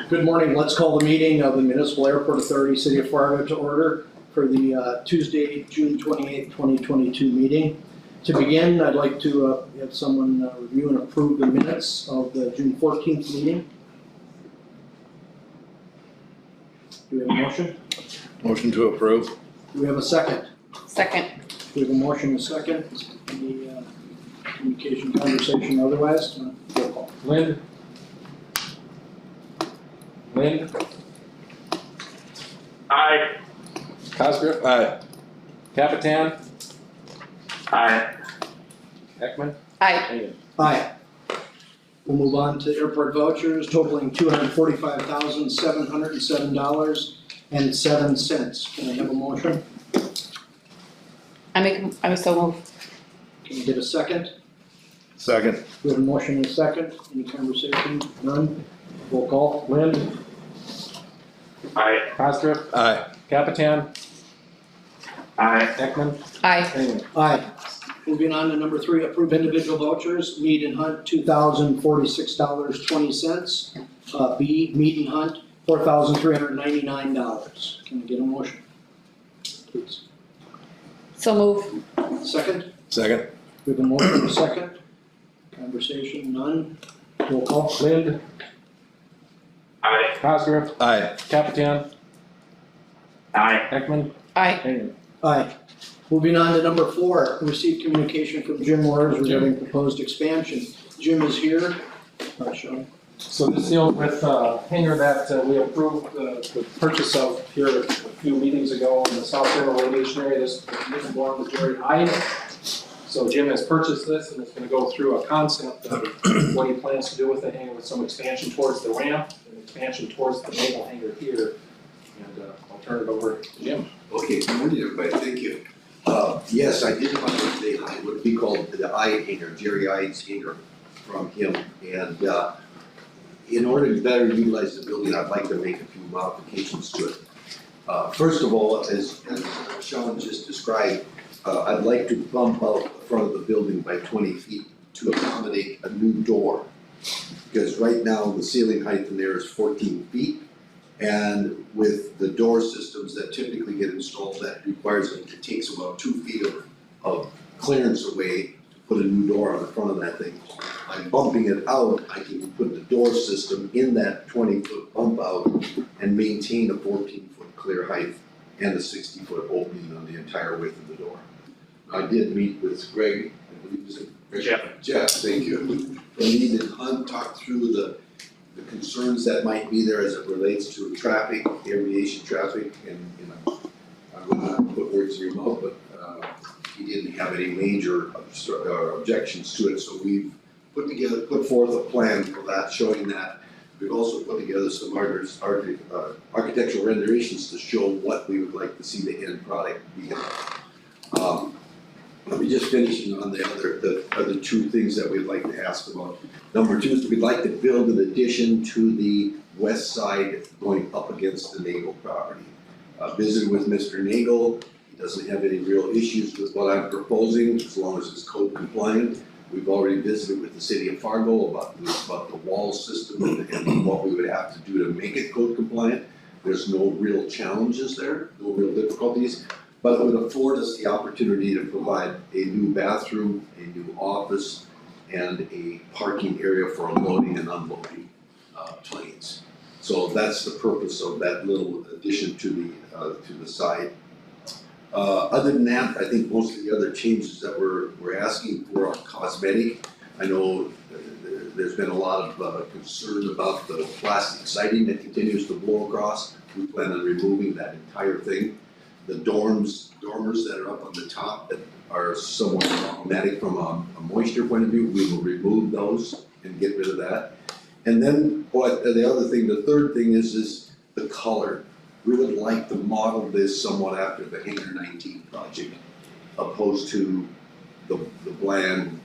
Good morning. Let's call the meeting of the Municipal Airport Authority, City of Fargo to order for the Tuesday, June 28th, 2022 meeting. To begin, I'd like to have someone review and approve the minutes of the June 14th meeting. Do we have a motion? Motion to approve. Do we have a second? Second. We have a motion and a second. Any communication, conversation, otherwise? Roll call. Lind. Aye. Cosgrove. Aye. Capitan. Aye. Ekman. Aye. Hagan. Aye. We'll move on to airport vouchers totaling $245,707.07. Can I have a motion? I so move. Can I get a second? Second. We have a motion and a second. Any conversation? None? Roll call. Lind. Aye. Cosgrove. Aye. Capitan. Aye. Ekman. Aye. Hagan. Aye. Moving on to number 3, approve individual vouchers. Mead and Hunt, $2,046.20. B, Mead and Hunt, $4,399. Can I get a motion? Please. So move. Second? Second. We have a motion and a second. Conversation, none. Roll call. Lind. Aye. Cosgrove. Aye. Capitan. Aye. Ekman. Aye. Hagan. Aye. Moving on to number 4, received communication from Jim Moores regarding proposed expansion. Jim is here. Sean. So this deals with hangar that we approved the purchase of here a few meetings ago in the South Central Radiation area. This belonged to Jerry Hyde. So Jim has purchased this and it's going to go through a concept of what he plans to do with the hangar, with some expansion towards the ramp and expansion towards the naval hangar here. And I'll turn it over to Jim. Okay, good morning, everybody, thank you. Yes, I did find what would be called the Ide hangar, Jerry Ide's hangar from him. And in order to better utilize the building, I'd like to make a few modifications to it. First of all, as Sean just described, I'd like to bump out the front of the building by 20 feet to accommodate a new door. Because right now, the ceiling height in there is 14 feet. And with the door systems that typically get installed, that requires it takes about 2 feet of clearance away to put a new door on the front of that thing. By bumping it out, I can put the door system in that 20-foot bump out and maintain a 14-foot clear height and a 60-foot opening on the entire width of the door. I did meet with Greg, I believe it was Jeff. Jeff, thank you. And he and Hunt talked through the concerns that might be there as it relates to traffic, aviation traffic, and I would not put words in your mouth, but he didn't have any major objections to it. So we've put forth a plan for that, showing that. We've also put together some architectural renderings to show what we would like to see the end product be. Let me just finish on the other 2 things that we'd like to ask about. Number 2 is we'd like to build an addition to the west side going up against the Nagel property. Visited with Mr. Nagel, he doesn't have any real issues with what I'm proposing as long as it's code compliant. We've already visited with the city of Fargo about the wall system and what we would have to do to make it code compliant. There's no real challenges there, no real difficulties. But it would afford us the opportunity to provide a new bathroom, a new office, and a parking area for unloading and unloading planes. So that's the purpose of that little addition to the side. Other than that, I think most of the other changes that we're asking for are cosmetic. I know there's been a lot of concern about the plastic siding that continues to blow across. We plan on removing that entire thing. The dormers that are up on the top that are somewhat problematic from a moisture point of view, we will remove those and get rid of that. And then the third thing is the color. We would like to model this somewhat after the Hangar 19 project, opposed to the bland,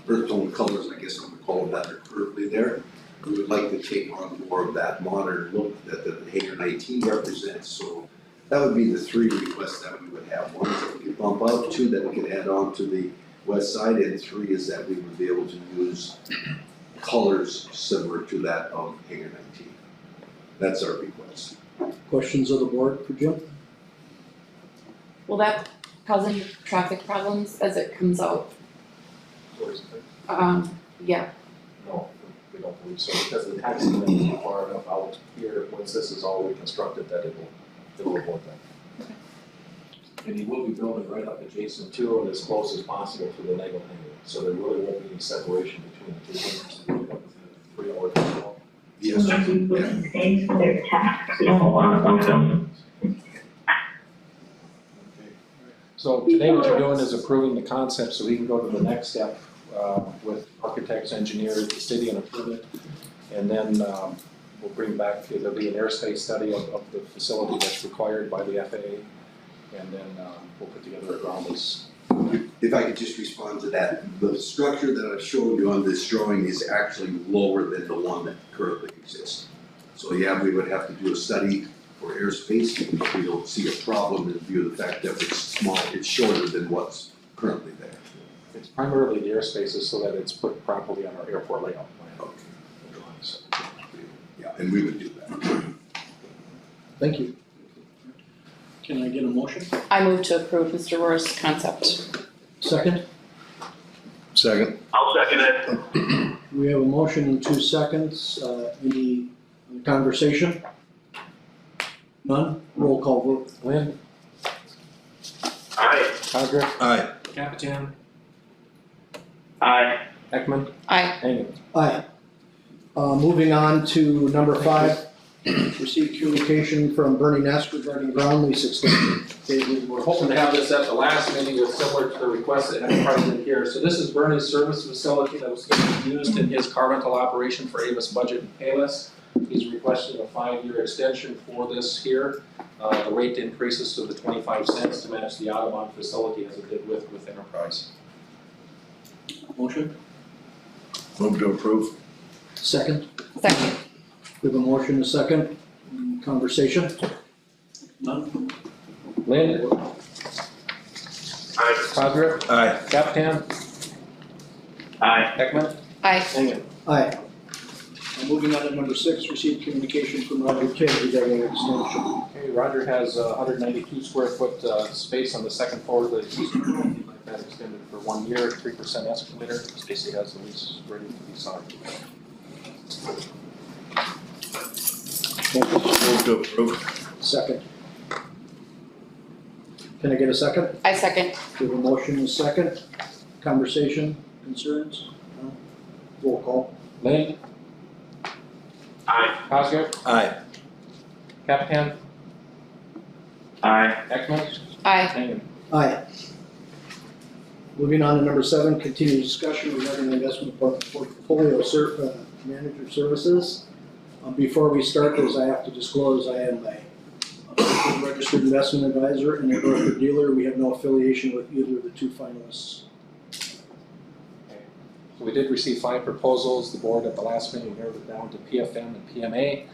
earth tone colors, I guess I'm gonna call them that, are currently there. We would like to take on more of that modern look that the Hangar 19 represents. So that would be the 3 requests that we would have. 1 is that we could bump out, 2 that we could add on to the west side, and 3 is that we would be able to use colors similar to that of hangar 19. That's our request. Questions of the board for Jim? Will that cause any traffic problems as it comes out? Yeah, No, we don't believe so, because the taxing lane is far enough out here, once this is all reconstructed, that it'll avoid that. And he will be building right up adjacent to and as close as possible to the Nagle hangar, so there really won't be any separation between the two hangars. We'll have 3 hours as well. Yes. States their tax law. So today what you're doing is approving the concept so we can go to the next step with architects, engineers, the city and approve it. And then we'll bring back, there'll be an airspace study of the facility that's required by the FAA. And then we'll put together a ground lease. If I could just respond to that, the structure that I showed you on this drawing is actually lower than the one that currently exists. So yeah, we would have to do a study for airspace, but we don't see a problem in view of the fact that it's small, it's shorter than what's currently there. It's primarily the airspaces so that it's put properly on our airport layout plan. Okay. Yeah, and we would do that. Thank you. Can I get a motion? I move to approve Mr. Rohr's concept. Second? Second. I'll second it. We have a motion in 2 seconds. Any conversation? None? Roll call vote. Lynn, Aye. Cosgrove, Aye. Capitan, Aye. Ekman, Aye. Hangan. Aye. Moving on to number 5, received communication from Bernie Ness regarding ground lease extension. David, We're hoping to have this at the last meeting with similar to the request that Enterprise did here. So this is Bernie's service facility that was going to be used in his car rental operation for Avis Budget and Payless. He's requesting a 5-year extension for this here. The rate increases to the 25 cents to match the Audubon facility as it did with Enterprise. motion? Move to approve. Second? Second. We have a motion and a second. Conversation? None? Lynn, Aye. Cosgrove, Aye. Capitan, Aye. Ekman, Aye. Hangan. Aye. Moving on to number 6, received communication from Roger Tidd regarding extension. Okay, Roger has 192 square foot space on the second floor of the east room. He'd like that extended for 1 year, 3% escalator. Stacy has the lease ready to be signed. Move to approve. Second. Can I get a second? I second. We have a motion and a second. Conversation, concerns? No? Roll call. Lynn, Aye. Cosgrove, Aye. Capitan, Aye. Ekman, Aye. Hangan. Aye. Moving on to number 7, continued discussion regarding investment portfolio manager services. Before we start this, I have to disclose I am a registered investment advisor and a broker dealer. We have no affiliation with either of the 2 finalists. So we did receive 5 proposals. The board at the last meeting narrowed it down to PFM and PMA.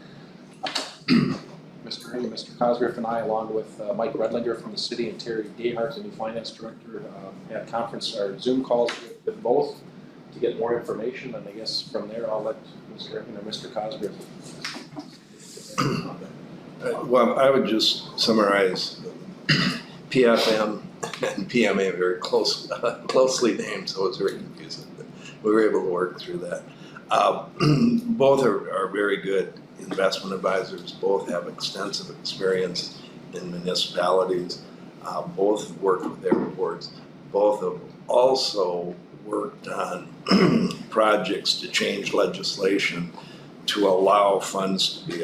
Mr. Ring, Mr. Cosgrove and I, along with Mike Redlinger from the city and Terry Dehart, the new finance director, had conference or Zoom calls with both to get more information. And I guess from there, I'll let Mr. Ring or Mr. Cosgrove. Well, I would just summarize PFM and PMA very closely named, so it's very confusing. But we were able to work through that. Both are very good investment advisors. Both have extensive experience in municipalities. Both worked with airports. Both have also worked on projects to change legislation to allow funds to be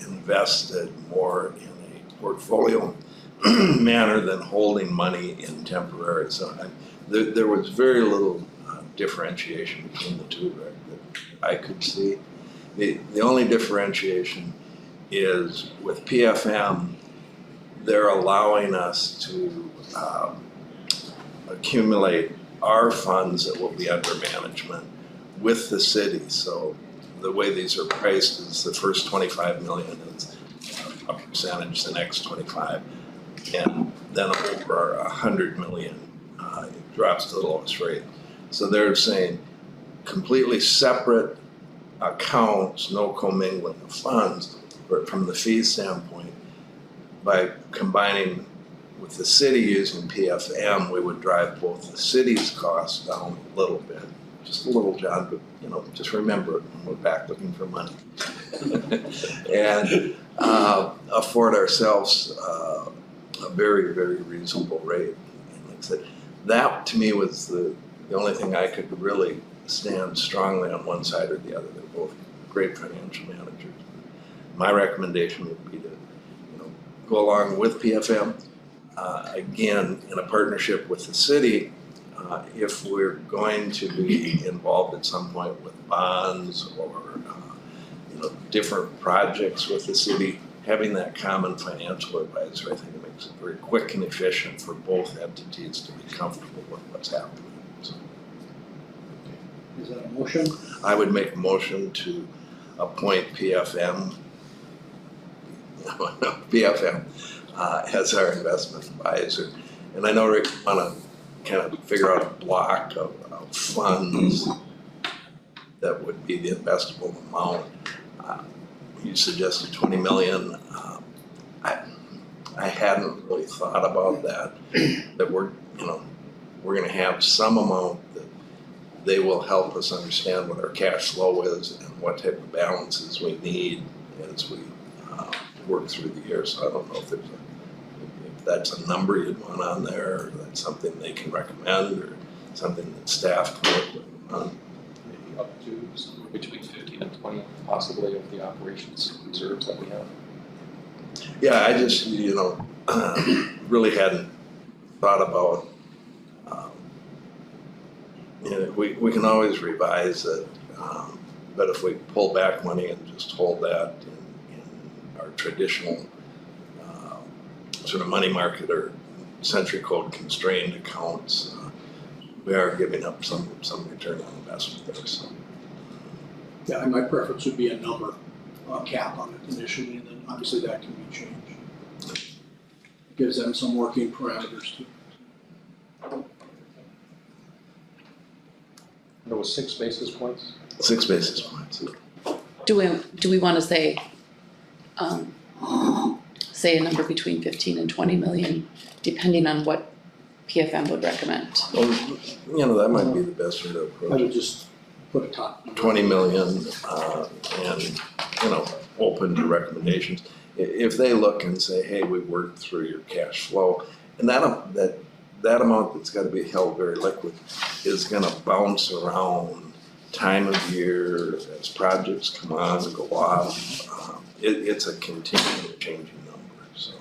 invested more in a portfolio manner than holding money in temporary. So there was very little differentiation between the 2 that I could see. The only differentiation is with PFM, they're allowing us to accumulate our funds that will be under management with the city. So the way these are priced is the first 25 million is a percentage, the next 25, and then over 100 million it drops to the lowest rate. So they're saying completely separate accounts, no commingling of funds, but from the fee standpoint, by combining with the city using PFM, we would drive both the city's costs down a little bit. Just a little, John, but just remember it when we're back looking for money. And afford ourselves a very, very reasonable rate. And like I said, that to me was the only thing I could really stand strongly on one side or the other. They're both great financial managers. My recommendation would be to, go along with PFM. Again, in a partnership with the city, if we're going to be involved at some point with bonds or different projects with the city, having that common financial advisor, I think it makes it very quick and efficient for both entities to be comfortable with what's happening. So Is that a motion? I would make a motion to appoint PFM as our investment advisor. And I know Rick want to kind of figure out a block of funds that would be the investable amount. You suggested 20 million. I hadn't really thought about that we're going to have some amount that they will help us understand what our cash flow is and what type of balances we need as we work through the year. So I don't know if that's a number you'd want on there, or that's something they can recommend, or something that staff can work with on. Maybe up to somewhere between 15 and 20 possibly of the operations reserves that we have. Yeah, I just, really hadn't thought about, we can always revise it, but if we pull back money and just hold that in our traditional sort of money market or Century Code constrained accounts, we are giving up some return on investment there. So. Yeah, my preference would be a number, cap on it initially, and then obviously that can be changed. Gives them some working parameters too. There was 6 basis points. 6 basis points. Do we want to say a number between 15 and 20 million, depending on what PFM would recommend? Well, that might be the best way to I approach would it. just put a top number. 20 million, and, open to recommendations. If they look and say, hey, we worked through your cash flow, and that amount that's got to be held very liquid is going to bounce around time of year as projects come on and go off. It's a continually changing number. So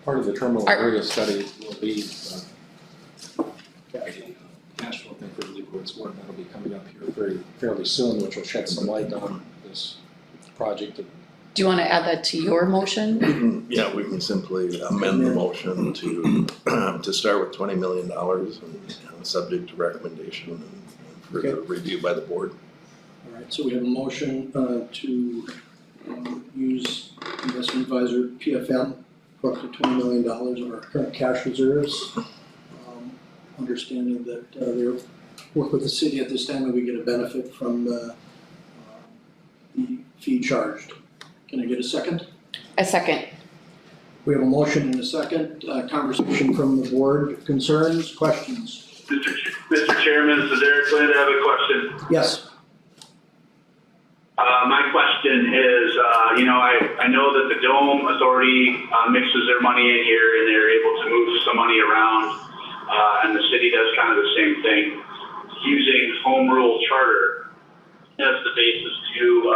Part of the terminal area study will be cash flow thing for liquids work that'll be coming up here fairly soon, which will shed some light on this project. Do you want to add that to your motion? yeah, we can simply amend the motion to start with $20 million and subject to recommendation and further review by the board. All right, so we have a motion to use investment advisor PFM for up to $20 million of our current cash reserves. Understanding that they work with the city at this time and we get a benefit from the fee charged. Can I get a second? A second. We have a motion and a second. Conversation from the board. Concerns, questions? Mr. Chairman, this is Eric Lind. I have a question. Yes. My question is, I know that the Dome Authority mixes their money in here and they're able to move some money around, and the city does kind of the same thing, using home rule charter as the basis to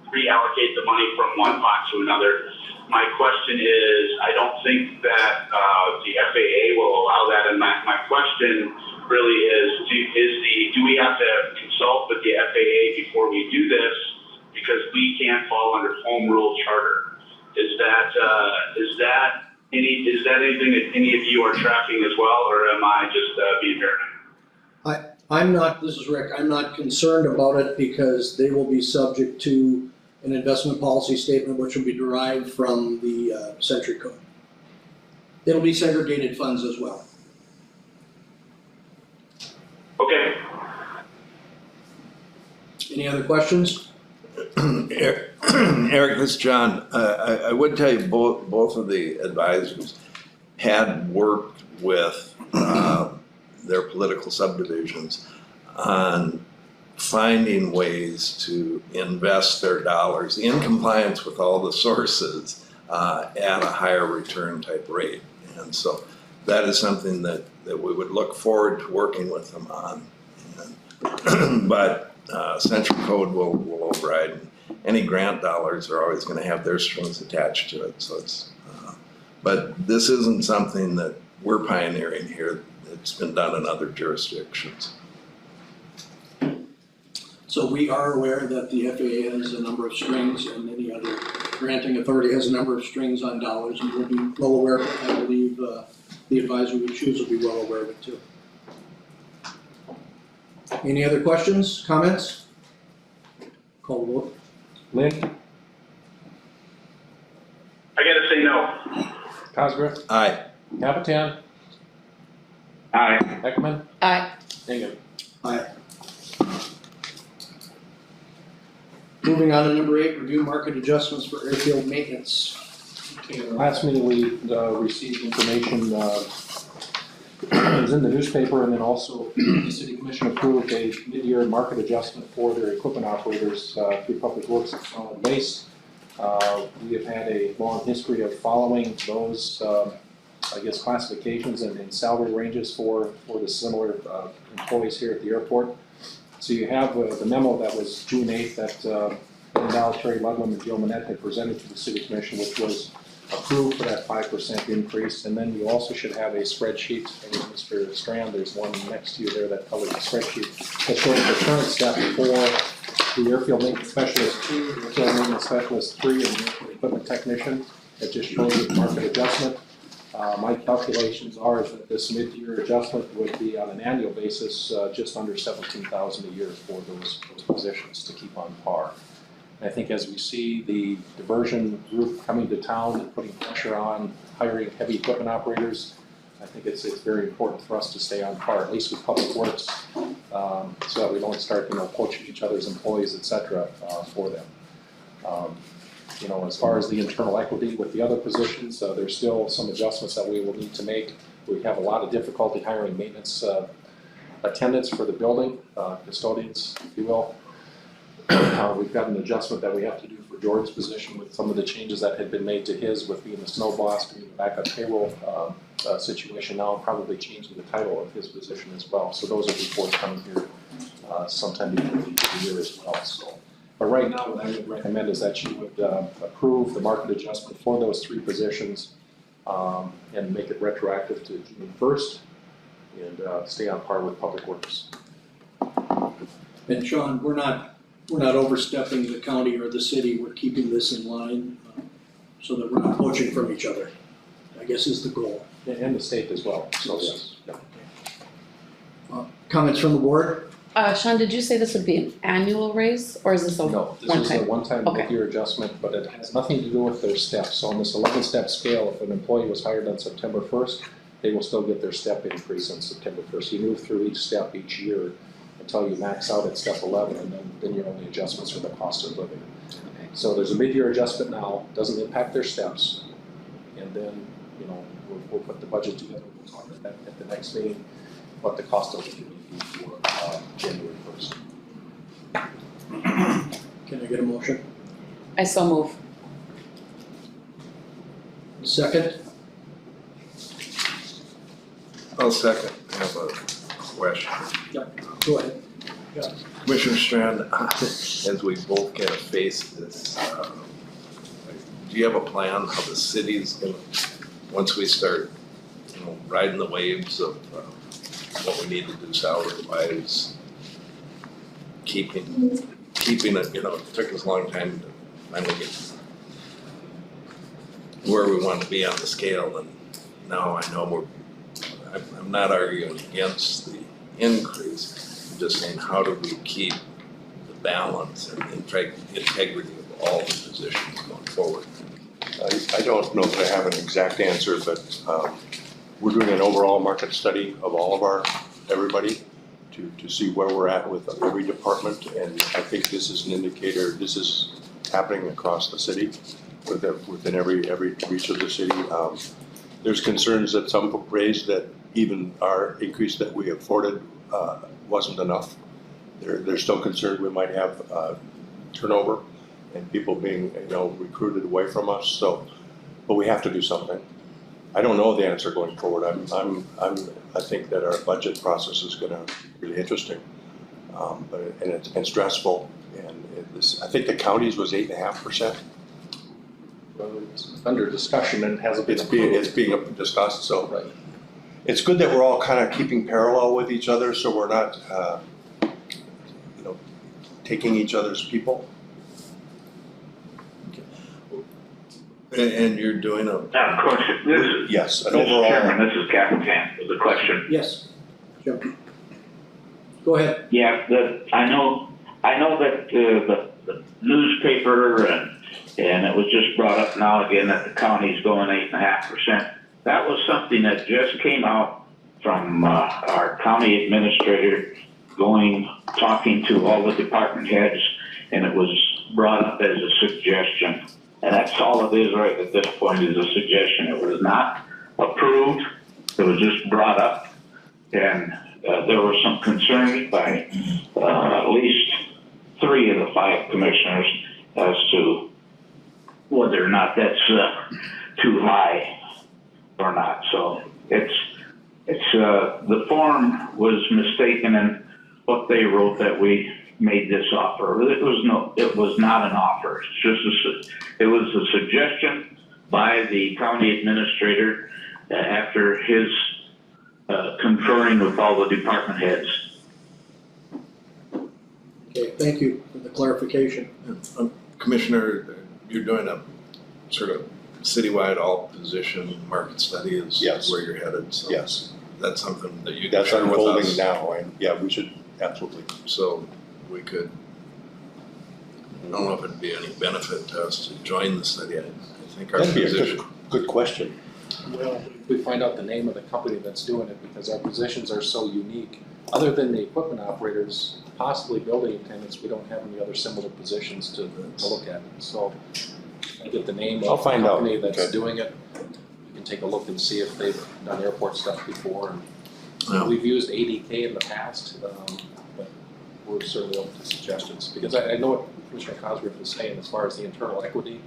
reallocate the money from one pot to another. My question is, I don't think that the FAA will allow that, and my question really is, do we have to consult with the FAA before we do this, because we can't fall under home rule charter? Is that anything that any of you are tracking as well, or am I just being paranoid? I'm not, this is Rick, I'm not concerned about it because they will be subject to an investment policy statement which will be derived from the Century Code. It'll be segregated funds as well. Okay. Any other questions? Eric, this is John. I would tell you both of the advisors had worked with their political subdivisions on finding ways to invest their dollars in compliance with all the sources at a higher return type rate. And so that is something that we would look forward to working with them on. But Central Code will override. Any grant dollars are always going to have their strings attached to it. So it's, but this isn't something that we're pioneering here. It's been done in other jurisdictions. So we are aware that the FAA has a number of strings and any other granting authority has a number of strings on dollars, and we'll be well aware of it. I believe the advisor we choose will be well aware of it too. Any other questions, comments? Call the vote. Lynn, I gotta say no. Cosgrove, Aye. Capitan, Aye. Ekman, Aye. Hingham. Aye. Moving on to number 8, review market adjustments for airfield maintenance. Okay, in the last meeting, we received information, it was in the newspaper, and then also the city commission approved a mid-year market adjustment for their equipment operators through Public Works and Solid Waste. We have had a long history of following those, classifications and salary ranges for the similar employees here at the airport. So you have the memo that was June 8th that Terry Ludlam and Joe Manette had presented to the city commission, which was approved for that 5% increase. And then you also should have a spreadsheet, and Mr. Strand, there's one next to you there that covers the spreadsheet that shows the current step for the airfield maintenance specialist 2, the airfield maintenance specialist 3, and the airfield equipment technician. It just shows you the market adjustment. My calculations are is that this mid-year adjustment would be on an annual basis just under $17,000 a year for those positions to keep on par. I think as we see the diversion group coming to town and putting pressure on hiring heavy equipment operators, I think it's very important for us to stay on par, at least with Public Works, so that we don't start, poaching each other's employees, et cetera, for them. As far as the internal equity with the other positions, there's still some adjustments that we will need to make. We have a lot of difficulty hiring maintenance attendants for the building, custodians, if you will. We've got an adjustment that we have to do for George's position with some of the changes that had been made to his with being the snow boss, being the backup payroll situation now, and probably changing the title of his position as well. So those will be forthcoming here sometime before the year as well. So, but right now, what I would recommend is that you would approve the market adjustment for those 3 positions and make it retroactive to June 1st and stay on par with Public Works. And Sean, we're not overstepping the county or the city. We're keeping this in line so that we're not poaching from each other, I guess is the goal. And the state as well, so yes. Comments from the board? Sean, did you say this would be an annual raise, or is this a No, this is a one-time? one-time Okay. mid-year adjustment, but it has nothing to do with their steps. So on this 11-step scale, if an employee was hired on September 1st, they will still get their step increase on September 1st. You move through each step each year until you max out at step 11, and then your only adjustments are the cost of living. Okay. So there's a mid-year adjustment now, doesn't impact their steps, and then, we'll put the budget together, we'll talk about that at the next meeting, what the cost of living will be for January 1st. Can I get a motion? I so move. Second? I'll second. I have a question. Go ahead. Commissioner Strand, as we both kind of face this, do you have a plan how the city's gonna, once we start, riding the waves of what we need to do salary-wise, keeping it, it took us a long time to finally get where we want to be on the scale, and now I know I'm not arguing against the increase, I'm just saying how do we keep the balance and integrity of all the positions going forward? I don't know that I have an exact answer, but we're doing an overall market study of everybody to see where we're at with every department. And I think this is an indicator, this is happening across the city, within every reach of the city. There's concerns that some raised that even our increase that we afforded wasn't enough. They're still concerned we might have turnover and people being, recruited away from us. So, but we have to do something. I don't know the answer going forward. I think that our budget process is going to be really interesting, and stressful. And I think the county's was 8.5%. Well, it's under discussion and hasn't been It's being discussed. So Right. it's good that we're all kind of keeping parallel with each other, so we're not, taking each other's people. And you're doing a, Question, this is, Yes, an Mr. overall. Chairman, this is Captain Tan with a question. Yes. Jim. Go ahead. Yeah, I know that the newspaper and it was just brought up now again that the county's going 8.5%. That was something that just came out from our county administrator talking to all the department heads, and it was brought up as a suggestion. And that's all it is right at this point, is a suggestion. It was not approved. It was just brought up, and there were some concerns by at least 3 of the 5 commissioners as to whether or not that's too high or not. So it's the form was mistaken in what they wrote that we made this offer. It was not an offer. It was a suggestion by the county administrator after his conferring with all the department heads. Okay, thank you for the clarification. Commissioner, you're doing a sort of citywide all-position market study is Yes. where you're headed, so. Yes, That's something that you can that's share with unfolding us. now, and yeah, we should absolutely. So we could, I don't know if it'd be any benefit to us to join the study. I think our That'd be a position. good question. Well, we find out the name of the company that's doing it, because our positions are so unique. Other than the equipment operators, possibly building attendants, we don't have any other similar positions to look at. So I get the name I'll of the find out. company that's Okay. doing it. We can take a look and see if they've done airport stuff before. And Yeah. we've used ADK in the past, but we're certainly open to suggestions. Because I know what Commissioner Cosgrove was saying as far as the internal equity.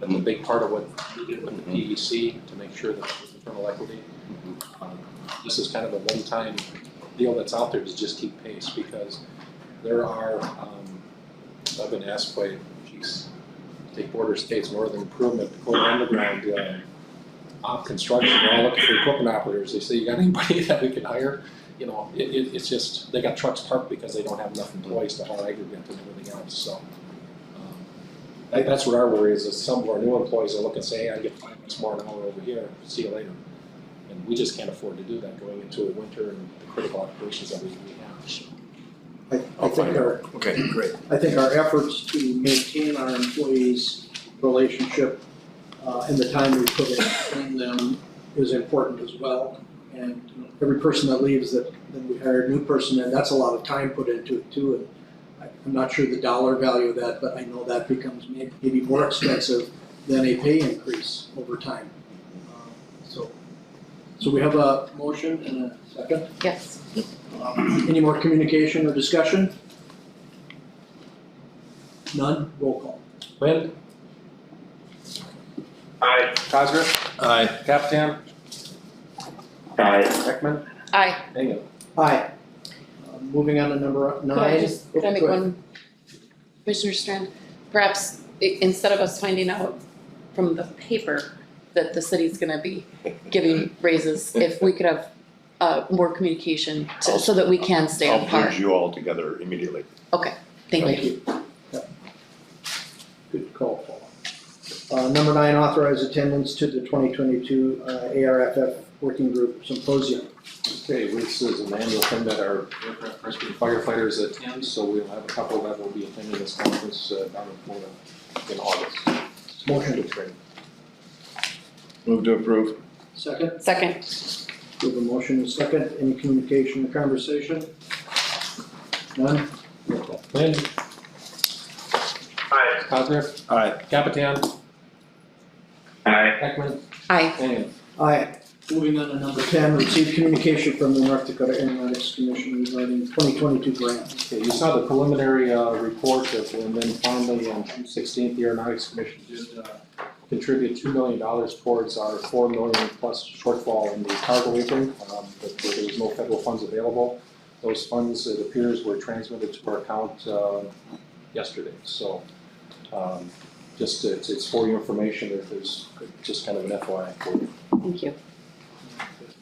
That's a big part of what we did with the PVC to make sure that there's internal equity. This is kind of a one-time deal that's out there to just keep pace, because there are, I've been asked by, take Border States, Northern Improvement, going underground, op construction, they're all looking for equipment operators. They say, you got anybody that we can hire? It's just, they got trucks parked because they don't have enough employees to haul aggregate and everything else, so. That's what our worry is, some of our new employees are looking, say, hey, I get $5 more an hour over here, see you later. And we just can't afford to do that going into a winter and the critical operations that we have. So. I think our efforts to maintain our employees' relationship and the time we put in them is important as well. And every person that leaves that we hire a new person, and that's a lot of time put into it too. And I'm not sure the dollar value of that, but I know that becomes maybe more expensive than a pay increase over time. So we have a motion and a second. Yes. Any more communication or discussion? None? Roll call. Lynn, Aye. Cosgrove, Aye. Captain, Aye. Beckman, Aye. Hingham. Aye. Moving on to number 9. Could I make Go ahead. one, Commissioner Strand? Perhaps instead of us finding out from the paper that the city's gonna be giving raises, if we could have more communication so that we can stay on I'll par. bridge you all together immediately. Okay, thank you. Yep. Good call, Paul. Number 9, authorize attendance to the 2022 ARFF Working Group Symposium. Okay, this is an annual thing that our aircraft rescue firefighters attend, so we'll have a couple that will be attending this conference down in Florida in August. Motion. Move to approve. Second? Second, We have a motion and a second. Any communication or conversation? None? Lynn, Aye. Cosgrove, Aye. Capitan, Aye. Ekman, Aye. Hingham. Aye. Moving on to number 10, receive communication from the North Dakota Aeronautics Commission regarding 2022 grant. Okay, you saw the preliminary report and then finally on June 16th, the Aeronautics Commission did contribute $2 million towards our $4 million plus shortfall in the cargo apron, but there was no federal funds available. Those funds, it appears, were transmitted to our account yesterday. So just it's for your information. There's just kind of an FYI for you. Thank you.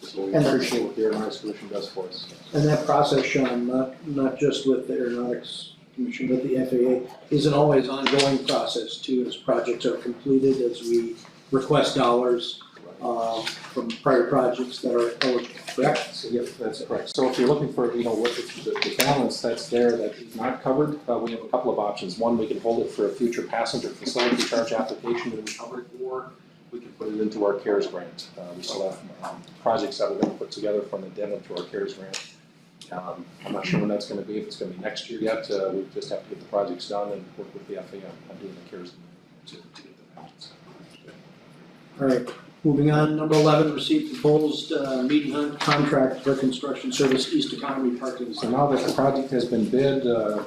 So we appreciate what the Aeronautics Commission does for us. And that process, Sean, not just with the Aeronautics Commission, but the FAA, is an always ongoing process too, as projects are completed, as we request dollars from prior projects that are eligible, correct? So, yeah, that's correct. So if you're looking for, what the balance that's there that is not covered, we have a couple of options. One, we can hold it for a future passenger facility charge application that we covered, or we can put it into our CARES grant. We still have projects that we're going to put together for an addendum to our CARES grant. I'm not sure when that's going to be, if it's going to be next year yet. We just have to get the projects done and work with the FAA on doing the CARES to get the balance. All right, moving on, number 11, receive proposed meet and hunt contract for construction service East Economy Parking So Lot. now that the project has been bid, the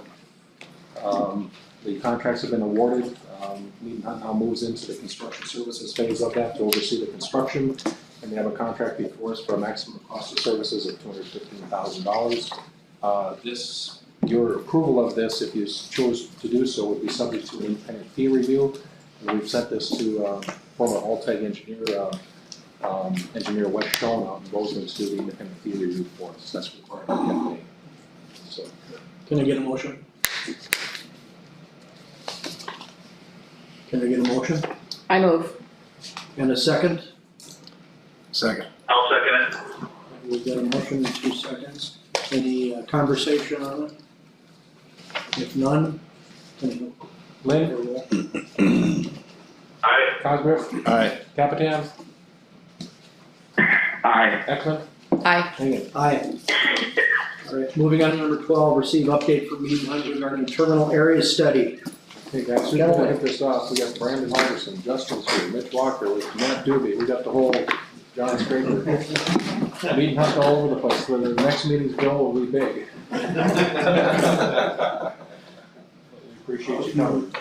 contracts have been awarded. Meet and Hunt now moves into the construction services phase of that to oversee the construction. And they have a contract before us for a maximum cost of services of $215,000. Your approval of this, if you chose to do so, would be subject to an independent fee review. And we've sent this to former Alltech engineer, engineer Wes Schoen out in Bozeman to do the independent fee review for us. That's required by the FAA. So, Can I get a motion? Can I get a motion? I move. And a second? Second. I'll second it. We've got a motion in 2 seconds. Any conversation on it? If none, can you Lynn, call the roll? Aye. Cosgrove, Aye. Capitan, Aye. Ekman, Aye. Hingham. Aye. All right, moving on to number 12, receive update from meeting hunt regarding terminal area study. Hey guys, we gotta hit this off. We got Brandon Halverson, Justin Street, Mitch Walker, Matt Doobie. We got the whole John Scraper. Meeting Hunt all over the place. Where the next meeting's bill will be big. We appreciate you coming.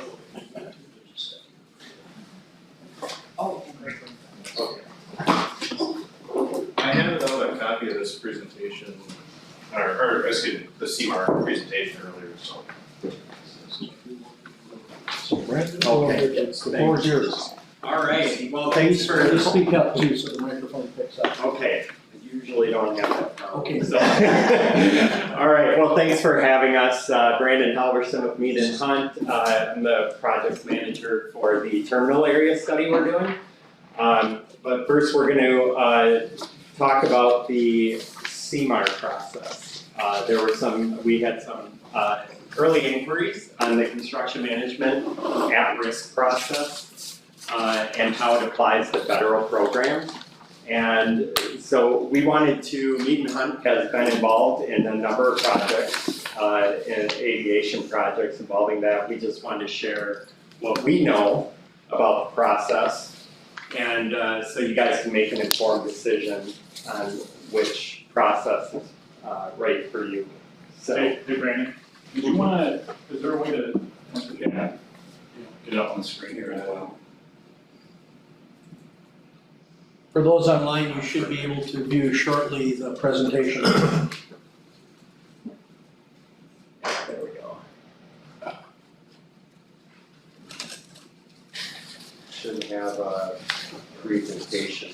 I handed out a copy of this presentation, or excuse me, the CMAR presentation earlier, so. So Brandon, Okay. it's the floor is yours. All right, well, thanks for, Please speak up too, so the microphone picks up. okay, I usually don't have that problem. Okay. So, all right, well, thanks for having us. Brandon Halverson with Mead and Hunt. I'm the project manager for the terminal area study we're doing. But first, we're gonna talk about the CMAR process. We had some early inquiries on the construction management at-risk process and how it applies to federal programs. And so we wanted to, Mead and Hunt has been involved in a number of projects, in aviation projects involving that. We just wanted to share what we know about the process. And so you guys can make an informed decision on which process is right for you. So. Hey Brandon, do you wanna, is there a way to, get it up on the screen here as well? For those online, you should be able to view shortly the presentation. There we go. Should have a presentation.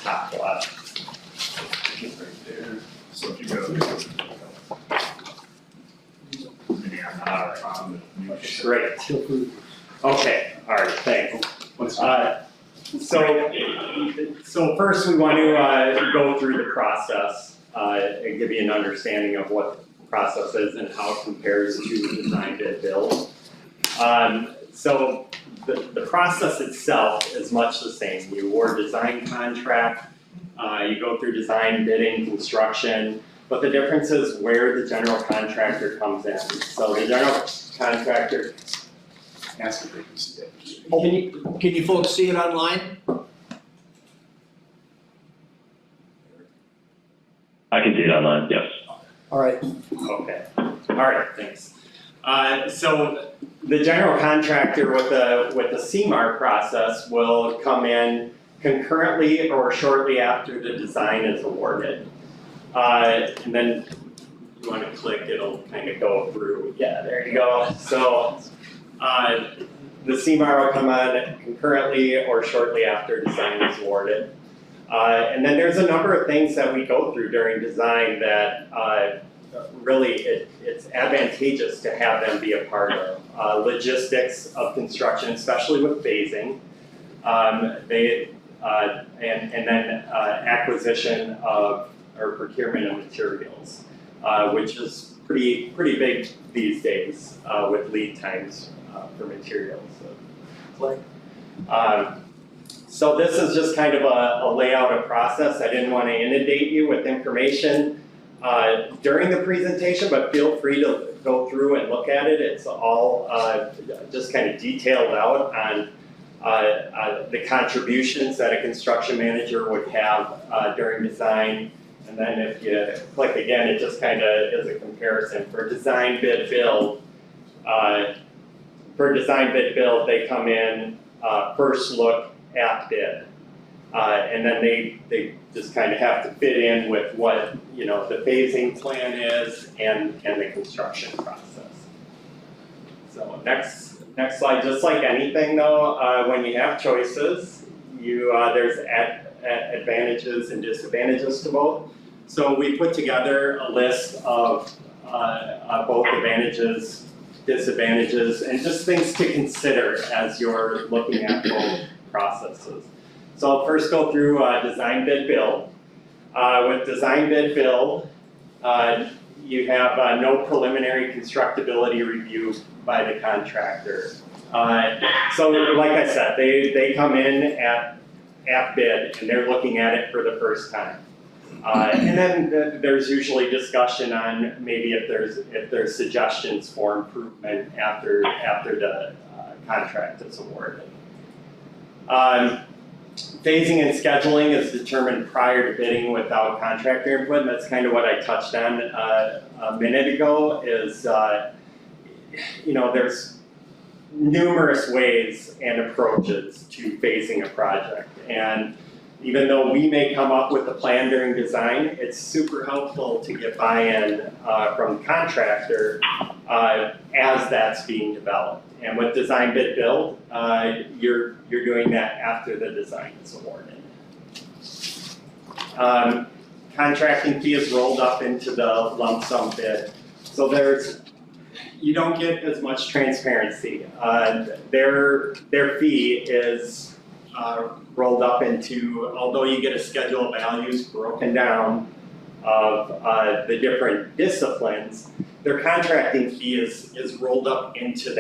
Top left. Right there, so if you go. Maybe I'm not on the new. Great. Feel free. Okay, all right, thanks. What's So first we want to go through the process and give you an understanding of what the process is and how it compares to design bid build. So the process itself is much the same. You award design contract, You go through design, bidding, construction, but the difference is where the general contractor comes in. So the general contractor, Ask if they can see that. Can you folks see it online? I can see it online, yes. All right, okay, all right, thanks. So the general contractor with the CMAR process will come in concurrently or shortly after the design is awarded. And then you want to click, it'll kind of go through. Yeah, there you go. So the CMAR will come on concurrently or shortly after design is awarded. And then there's a number of things that we go through during design that really it's advantageous to have them be a part of. Logistics of construction, especially with phasing. And then acquisition of or procurement of materials, which is pretty big these days with lead times for materials. So this is just kind of a layout of process. I didn't want to inundate you with information during the presentation, but feel free to go through and look at it. It's all just kind of detailed out on the contributions that a construction manager would have during design. And then if you click again, it just kind of is a comparison. For design bid build, they come in first look at bid. And then they just kind of have to fit in with what, you know, the phasing plan is and the construction process. So next slide, just like anything though, when you have choices, there's advantages and disadvantages to both. So we put together a list of both advantages, disadvantages, and just things to consider as you're looking at both processes. So I'll first go through design bid build. With design bid build, you have no preliminary constructability review by the contractor. So like I said, they come in at bid and they're looking at it for the first time. And then there's usually discussion on maybe if there's suggestions for improvement after the contract is awarded. Phasing and scheduling is determined prior to bidding without contractor input, and that's kind of what I touched on a minute ago, is there's numerous ways and approaches to phasing a project. And even though we may come up with a plan during design, it's super helpful to get buy-in from the contractor as that's being developed. And with design bid build, you're doing that after the design is awarded. Contracting fee is rolled up into the lump sum bid. So you don't get as much transparency. Their fee is rolled up into, although you get a schedule of values broken down of the different disciplines, their contracting fee is rolled up into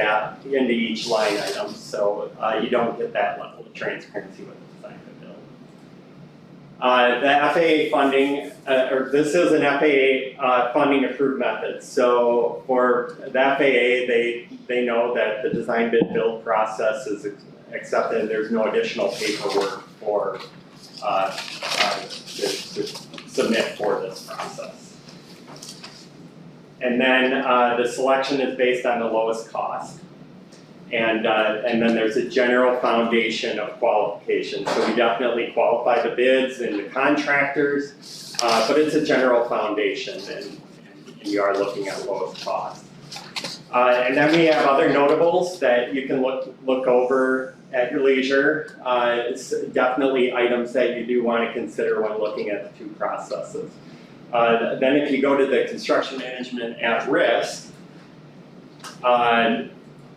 each line item, so you don't get that level of transparency with the design bid build. The FAA funding, this is an FAA funding approved method. So for the FAA, they know that the design bid build process is accepted and there's no additional paperwork to submit for this process. And then the selection is based on the lowest cost. And then there's a general foundation of qualifications. So we definitely qualify the bids and the contractors, but it's a general foundation and you are looking at lowest cost. And then we have other notables that you can look over at your leisure. It's definitely items that you do want to consider when looking at the two processes. Then if you go to the construction management at risk,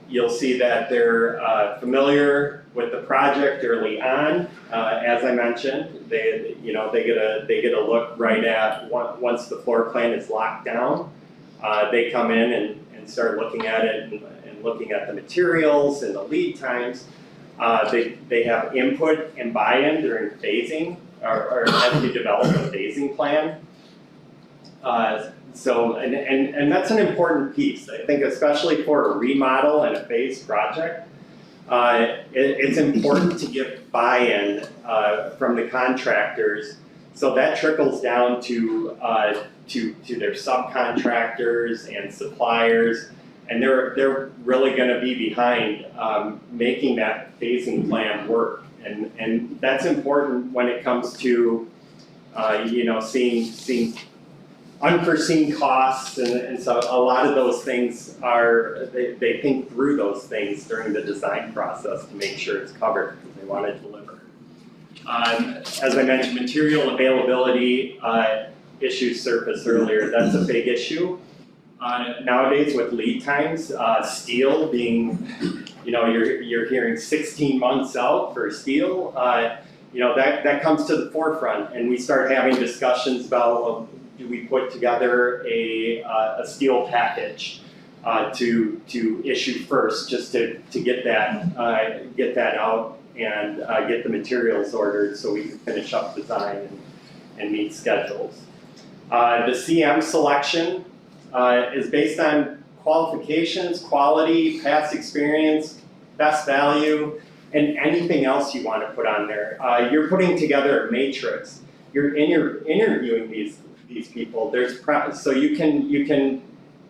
you'll see that they're familiar with the project early on. As I mentioned, they get a look right at once the floor plan is locked down. They come in and start looking at it and looking at the materials and the lead times. They have input and buy-in during phasing or have to develop a phasing plan. And that's an important piece, I think, especially for a remodel and a phased project. It's important to get buy-in from the contractors, so that trickles down to their subcontractors and suppliers, and they're really going to be behind making that phasing plan work, and that's important when it comes to seeing unforeseen costs, and so a lot of those things they think through those things during the design process to make sure it's covered because they want to deliver. As I mentioned, material availability issues surfaced earlier. That's a big issue nowadays with lead times. Steel being, you're hearing 16 months out for steel. That comes to the forefront, and we start having discussions about do we put together a steel package to issue first, just to get that out and get the materials ordered so we can finish up design and meet schedules. The CM selection is based on qualifications, quality, past experience, best value, and anything else you want to put on there. You're putting together a matrix. You're interviewing these people. So you can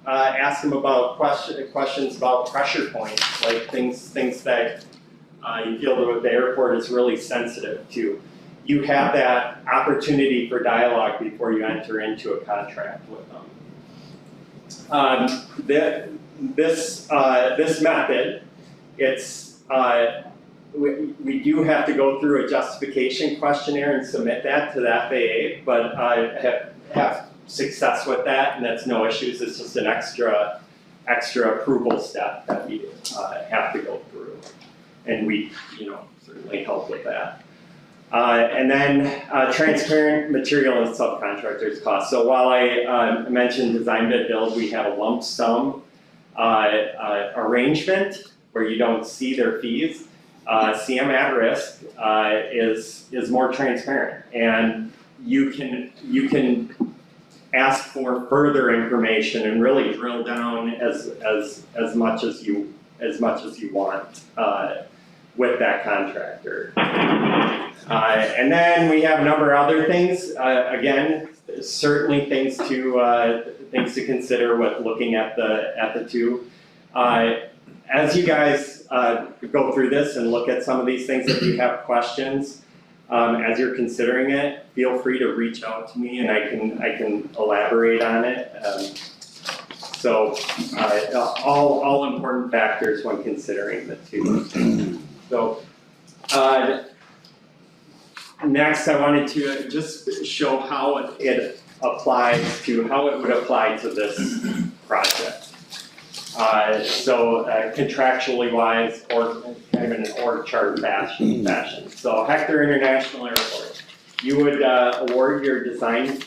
ask them about questions about pressure points, like things that you feel the airport is really sensitive to. You have that opportunity for dialogue before you enter into a contract with them. This method, it's we do have to go through a justification questionnaire and submit that to the FAA, but have success with that, and that's no issues. It's just an extra approval step that we have to go through, and we certainly help with that. And then transparent material and subcontractors costs. So while I mentioned design bid build, we have a lump sum arrangement where you don't see their fees. CM at risk is more transparent, and you can ask for further information and really drill down as much as you want with that contractor. And then we have a number of other things. Again, certainly things to consider with looking at the two. As you guys go through this and look at some of these things, if you have questions as you're considering it, feel free to reach out to me and I can elaborate on it. All important factors when considering the two. So next, I wanted to just show how it applies to how it would apply to this project. Contractually wise, or kind of in an org chart fashion. So Hector International Airport, you would award your design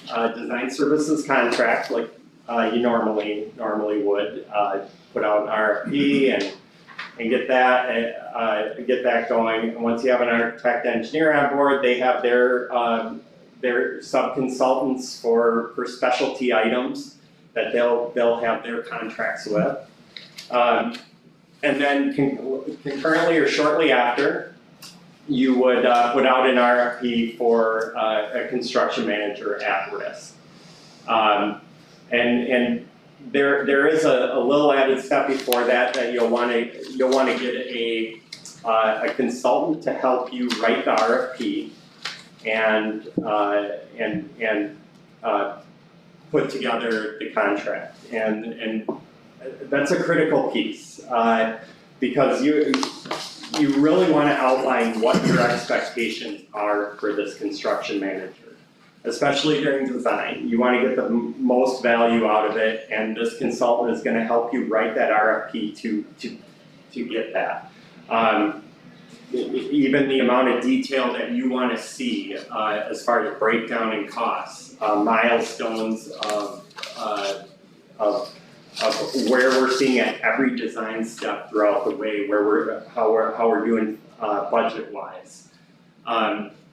services contract like you normally would, put out an RFP and get that going. And once you have an architect engineer on board, they have their sub-consultants for specialty items that they'll have their contracts with. And then concurrently or shortly after, you would put out an RFP for a construction manager at risk. And there is a little added step before that you'll want to get a consultant to help you write the RFP and put together the contract, and that's a critical piece because you really want to outline what your expectations are for this construction manager, especially during design. You want to get the most value out of it, and this consultant is going to help you write that RFP to get that. Even the amount of detail that you want to see as far as breakdown and costs, milestones of where we're seeing at every design step throughout the way, how we're doing budget wise.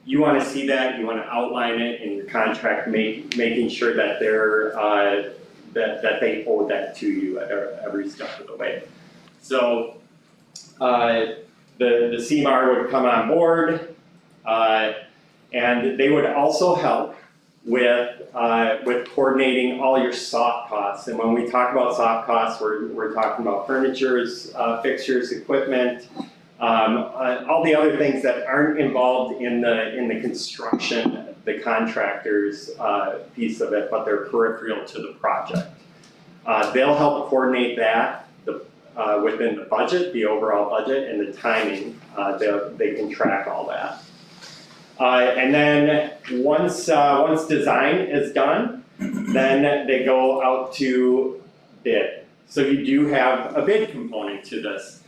you wanna see that, you wanna outline it in your contract, making sure that they're, that they owe that to you at every step of the way. So, the CMAR would come on board, and they would also help with coordinating all your soft costs. And when we talk about soft costs, we're talking about furnitures, fixtures, equipment, all the other things that aren't involved in the construction, the contractor's piece of it, but they're peripheral to the project. They'll help coordinate that within the budget, the overall budget, and the timing. They can track all that. And then once design is done, then they go out to bid. So you do have a bid component to this.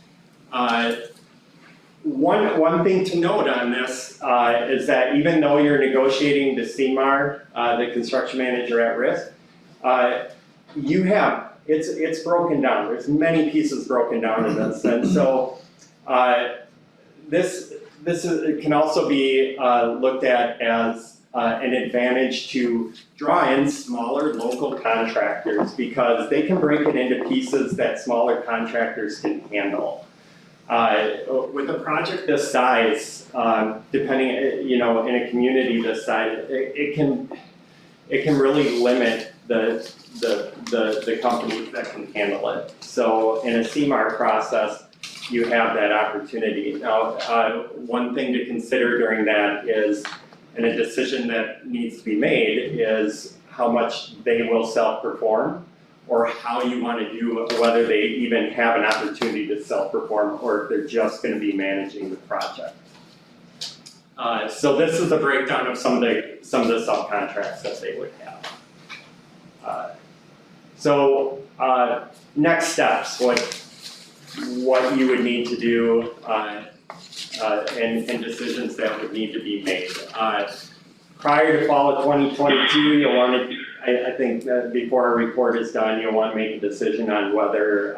One thing to note on this is that even though you're negotiating the CMAR, the construction manager at risk, you have, it's broken down. There's many pieces broken down in this, and so it can also be looked at as an advantage to draw in smaller local contractors because they can break it into pieces that smaller contractors can handle. With a project this size, depending, in a community this size, it can really limit the companies that can handle it. So in a CMAR process, you have that opportunity. Now, one thing to consider during that is, and a decision that needs to be made is how much they will self-perform or how you want to do, whether they even have an opportunity to self-perform or if they're just going to be managing the project. So this is a breakdown of some of the subcontracts that they would have. Next steps, what you would need to do and decisions that would need to be made. Prior to fall of 2022, you'll want to, I think before a report is done, you'll want to make a decision on whether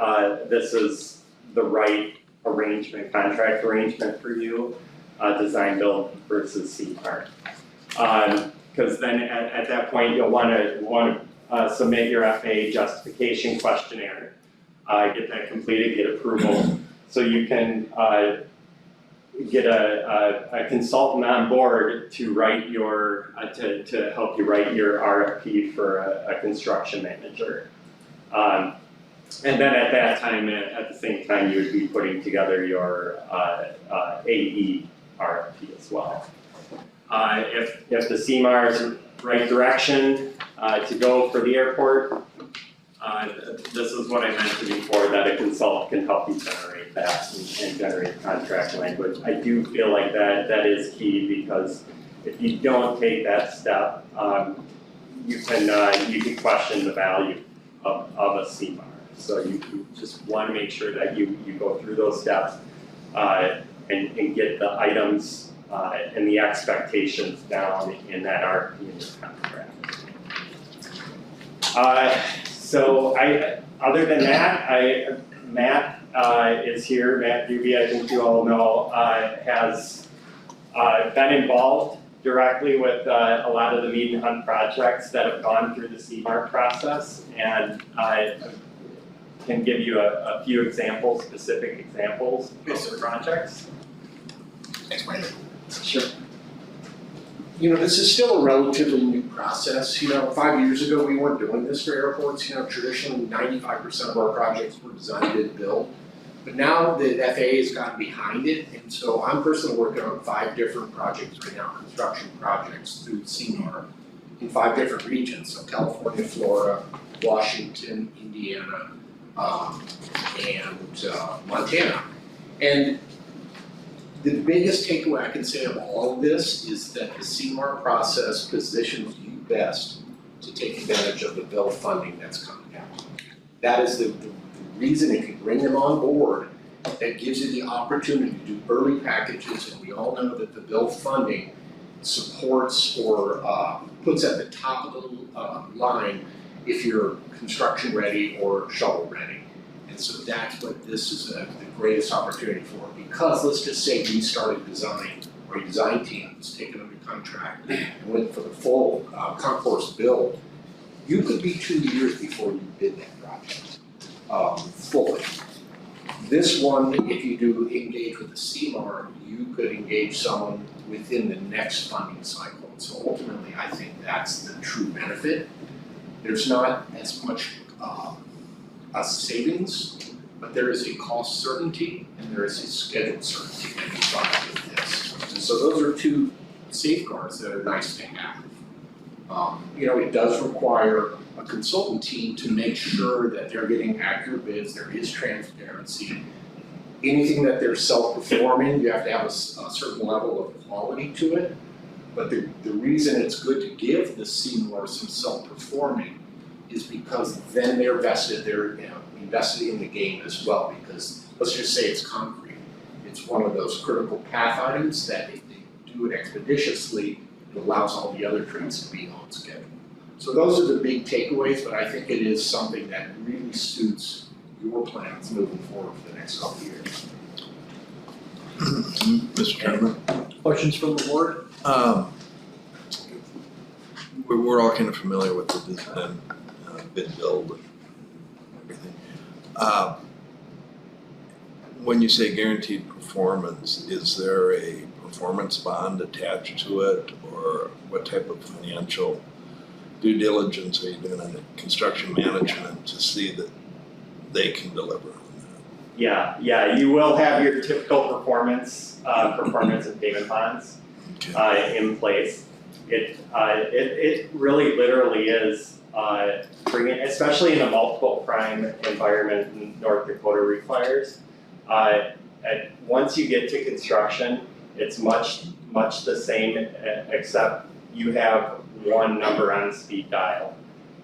this is the right arrangement, contract arrangement for you, design build versus CMAR. Because then at that point, you'll want to submit your FAA justification questionnaire, get that completed, get approval, so you can get a consultant on board to write your to help you write your RFP for a construction manager. And then at that time, at the same time, you would be putting together your AE RFP as well. If the CMAR is the right direction to go for the airport, this is what I mentioned before, that a consultant can help you generate that and generate contract language. I do feel like that is key, because if you don't take that step, you can question the value of a CMAR. So you just want to make sure that you go through those steps and get the items and the expectations down in that RFP in your contract. So other than that, Matt is here. Matt Doobie, I think you all know, has been involved directly with a lot of the Mead and Hunt projects that have gone through the CMAR process, and I can give you a few examples, specific examples of the projects. Thanks, Brandon. Sure. This is still a relatively new process. 5 years ago, we weren't doing this for airports. Traditionally 95% of our projects were design, bid, build. But now the FAA has gotten behind it, and so I'm personally working on 5 different projects right now, construction projects through CMAR in 5 different regions, so California, Florida, Washington, Indiana, and Montana. And the biggest takeaway I can say of all of this is that the CMAR process positions you best to take advantage of the bill funding that's coming out. That is the reason, if you bring them on board, that gives you the opportunity to do early packages, and we all know that the bill funding supports or puts at the top of the line if you're construction ready or shovel ready. And so that's what this is the greatest opportunity for, because let's just say we started design our design team was taken under contract and went for the full concourse build, you could be 2 years before you bid that project, fully. This one, if you do engage with the CMAR, you could engage someone within the next funding cycle. So ultimately, I think that's the true benefit. There's not as much a savings, but there is a cost certainty and there is a schedule certainty that you find with this. And so those are two safeguards that are nice to have. It does require a consultant team to make sure that they're getting accurate bids, there is transparency. Anything that they're self-performing, you have to have a certain level of quality to it. But the reason it's good to give the CMAR some self-performing is because then they're invested in the game as well, because let's just say it's concrete. It's one of those critical path items that if they do it expeditiously, it allows all the other trades to be on schedule. So those are the big takeaways, but I think it is something that really suits your plans moving forward for the next couple of years. Mr. Chairman? Questions from the board? We're all kind of familiar with the design, bid build and everything. When you say guaranteed performance, is there a performance bond attached to it, or what type of financial due diligence are you doing on the construction management to see that they can deliver on that? Yeah, you will have your typical performance and payment bonds in place. It really literally is bringing, especially in a multiple prime environment in North Dakota requires. Once you get to construction, it's much the same, except you have one number on speed dial.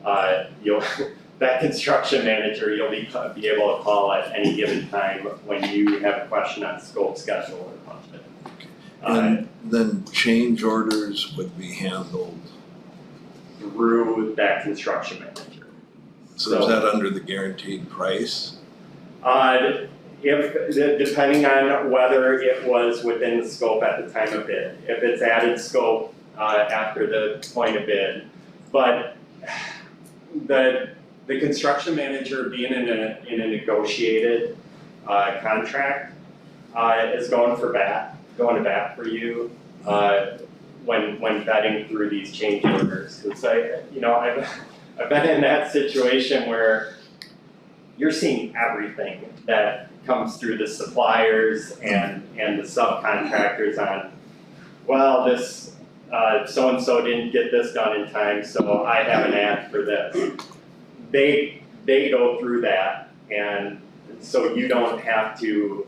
That construction manager, you'll be able to call at any given time when you have a question on scope, schedule, or budget. And then change orders would be handled through that construction manager. So is that under the guaranteed price? Depending on whether it was within the scope at the time of bid. If it's added scope after the point of bid. But the construction manager being in a negotiated contract is going to bat for you when vetting through these change orders. Because I've been in that situation where you're seeing everything that comes through the suppliers and the subcontractors on, well, this so-and-so didn't get this done in time, so I have an ad for this. They go through that, and so you don't have to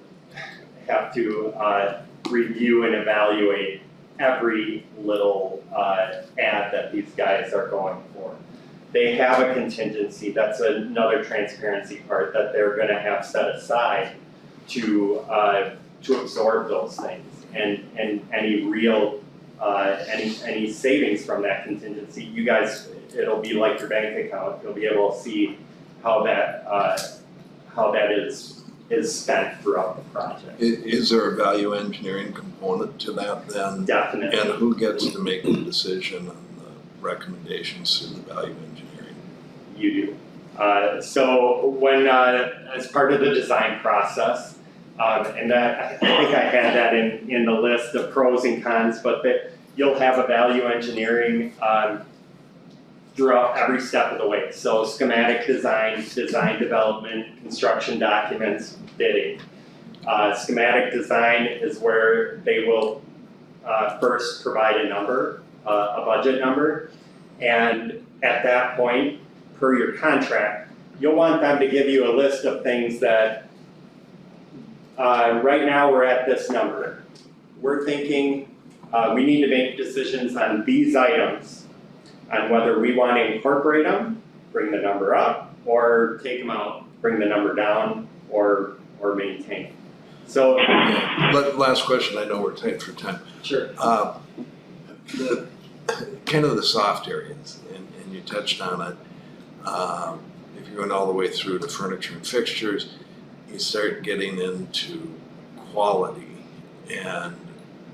review and evaluate every little ad that these guys are going for. They have a contingency, that's another transparency part, that they're gonna have set aside to absorb those things. And any real, any savings from that contingency, you guys, it'll be like your bank account, you'll be able to see how that is spent throughout the project. Is there a value engineering component to that then? Definitely. And who gets to make the decision on the recommendations to the value engineering? You do. So when, as part of the design process, and that, I think I had that in the list of pros and cons, but that you'll have a value engineering throughout every step of the way. So schematic design, design development, construction documents, bidding. Schematic design is where they will first provide a number, a budget number, and at that point, per your contract, you'll want them to give you a list of things that right now we're at this number. We're thinking we need to make decisions on these items, on whether we want to incorporate them, bring the number up, or take them out, bring the number down, or maintain. So, last question, I know we're tight for time. Sure. The kind of the soft areas, and you touched on it. If you're going all the way through to furniture and fixtures, you start getting into quality. And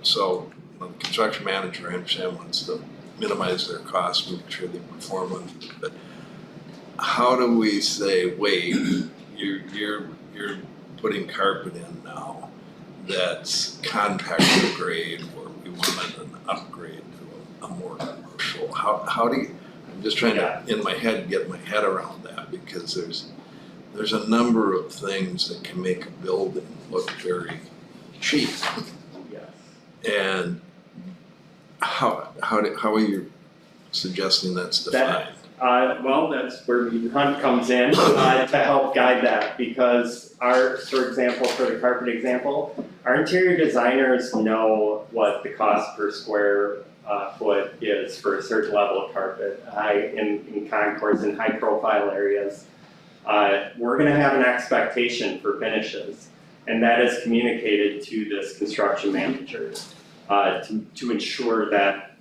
so the construction manager, I understand, wants to minimize their costs, make sure they perform on it, but how do we say, wait, you're putting carpet in now that's contractor grade, or we wanted an upgrade to a more commercial? How do you, I'm just trying to, in my head, get my head around that, because there's a number of things that can make a building look very cheap. Yes. And how are you suggesting that's defined? Well, that's where Mead and Hunt comes in, to help guide that, because for example, for the carpet example, our interior designers know what the cost per square foot is for a certain level of carpet, in concourse, in high profile areas. We're gonna have an expectation for finishes, and that is communicated to this construction manager, to ensure that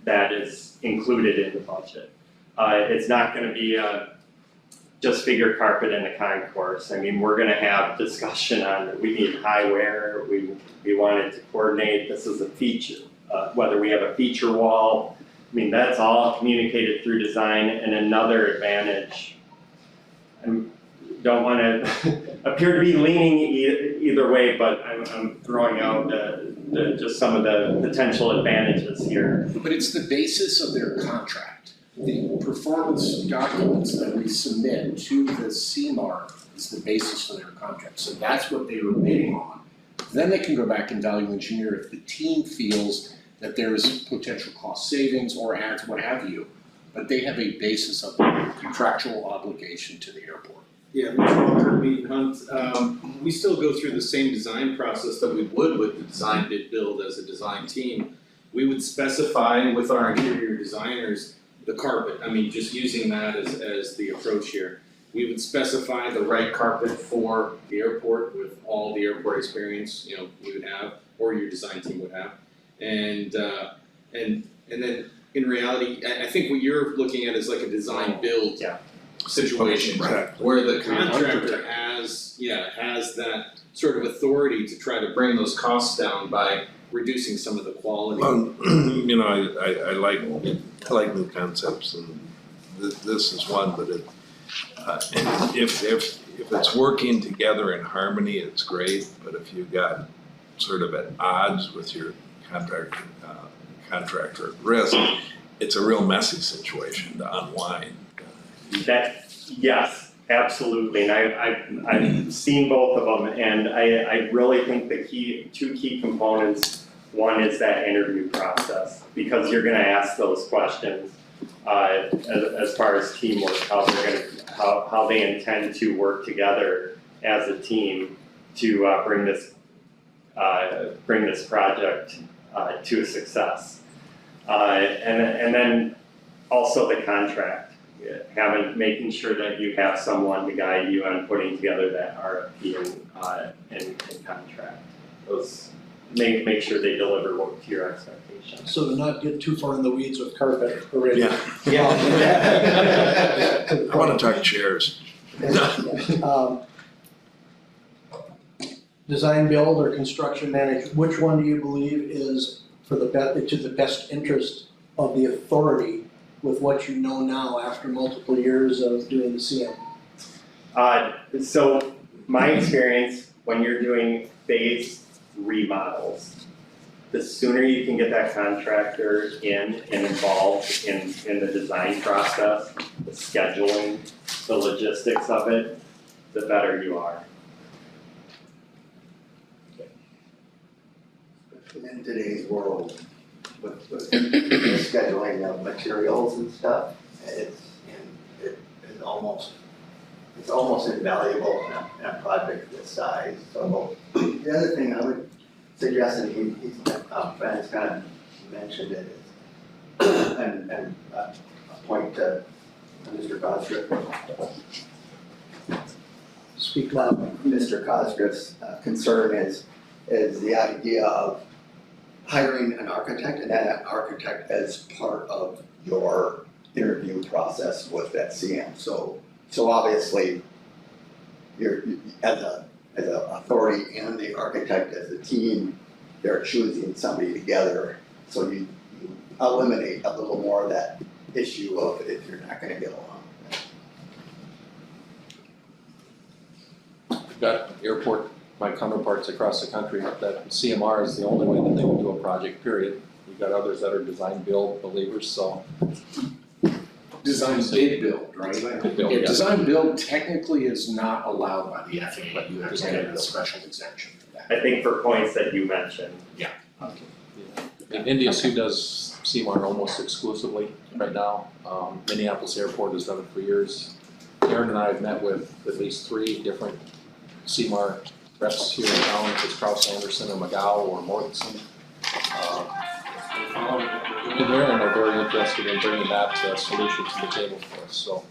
that is included in the budget. It's not gonna be just figure carpet in the concourse. I mean, we're gonna have discussion on, we need high wear, we wanted to coordinate, this is a feature. Whether we have a feature wall, I mean, that's all communicated through design. And another advantage, I don't wanna appear to be leaning either way, but I'm throwing out just some of the potential advantages here. But it's the basis of their contract. The performance documents that we submit to the CMAR is the basis for their contract. So that's what they were bidding on. Then they can go back and value engineer if the team feels that there is potential cost savings or adds, what have you. But they have a basis of contractual obligation to the airport. Yeah, Mitch Walker, Mead and Hunt, we still go through the same design process that we would with the design bid build as a design team. We would specify with our interior designers the carpet, I mean, just using that as the approach here. We would specify the right carpet for the airport with all the airport experience, you know, we would have, or your design team would have. And then in reality, I think what you're looking at is like a design build situation, Exactly. where the contractor has that sort of authority to try to bring those costs down by reducing some of the quality. You know, I like new concepts, and this is one, but if it's working together in harmony, it's great, but if you've got sort of at odds with your contractor at risk, it's a real messy situation to unwind. Yes, absolutely, and I've seen both of them, and I really think the two key components, one is that interview process, because you're gonna ask those questions as far as teamwork, how they intend to work together as a team to bring this project to a success, and then also the contract. Making sure that you have someone to guide you on putting together that RFP and contract. Those make sure they deliver to your expectations. So to not get too far in the weeds with carpet already. Yeah. I wanna talk chairs. Design build or construction management, which one do you believe is to the best interest of the authority with what you know now after multiple years of doing the CM? So my experience, when you're doing phase remodels, the sooner you can get that contractor in and involved in the design process, the scheduling, the logistics of it, the better you are. In today's world, with the scheduling of materials and stuff, it's almost invaluable in a project this size. So the other thing I would suggest, and Brandon's kind of mentioned it, is and a point to Mr. Cosgriff. Speak loud. Mr. Cosgriff's concern is the idea of hiring an architect, and that architect as part of your interview process with that CM. So obviously, you're as a authority and the architect as a team they're choosing somebody together, so you eliminate a little more of that issue of if you're not gonna get along. We've got airport, my counterparts across the country, that CMR is the only way that they will do a project, period. We've got others that are design build believers, so. Design bid build, right? Bid build, Yeah, yeah. design build technically is not allowed by the FAA, but you have to get a special exemption for that. I think for points that you mentioned. And India Sioux does CMAR almost exclusively right now. Minneapolis Airport has done it for years. Aaron and I have met with at least 3 different CMAR reps here in town, if it's Kraus Anderson or McGow or Mortensen. And they're very interested in bringing that solution to the table for us, so.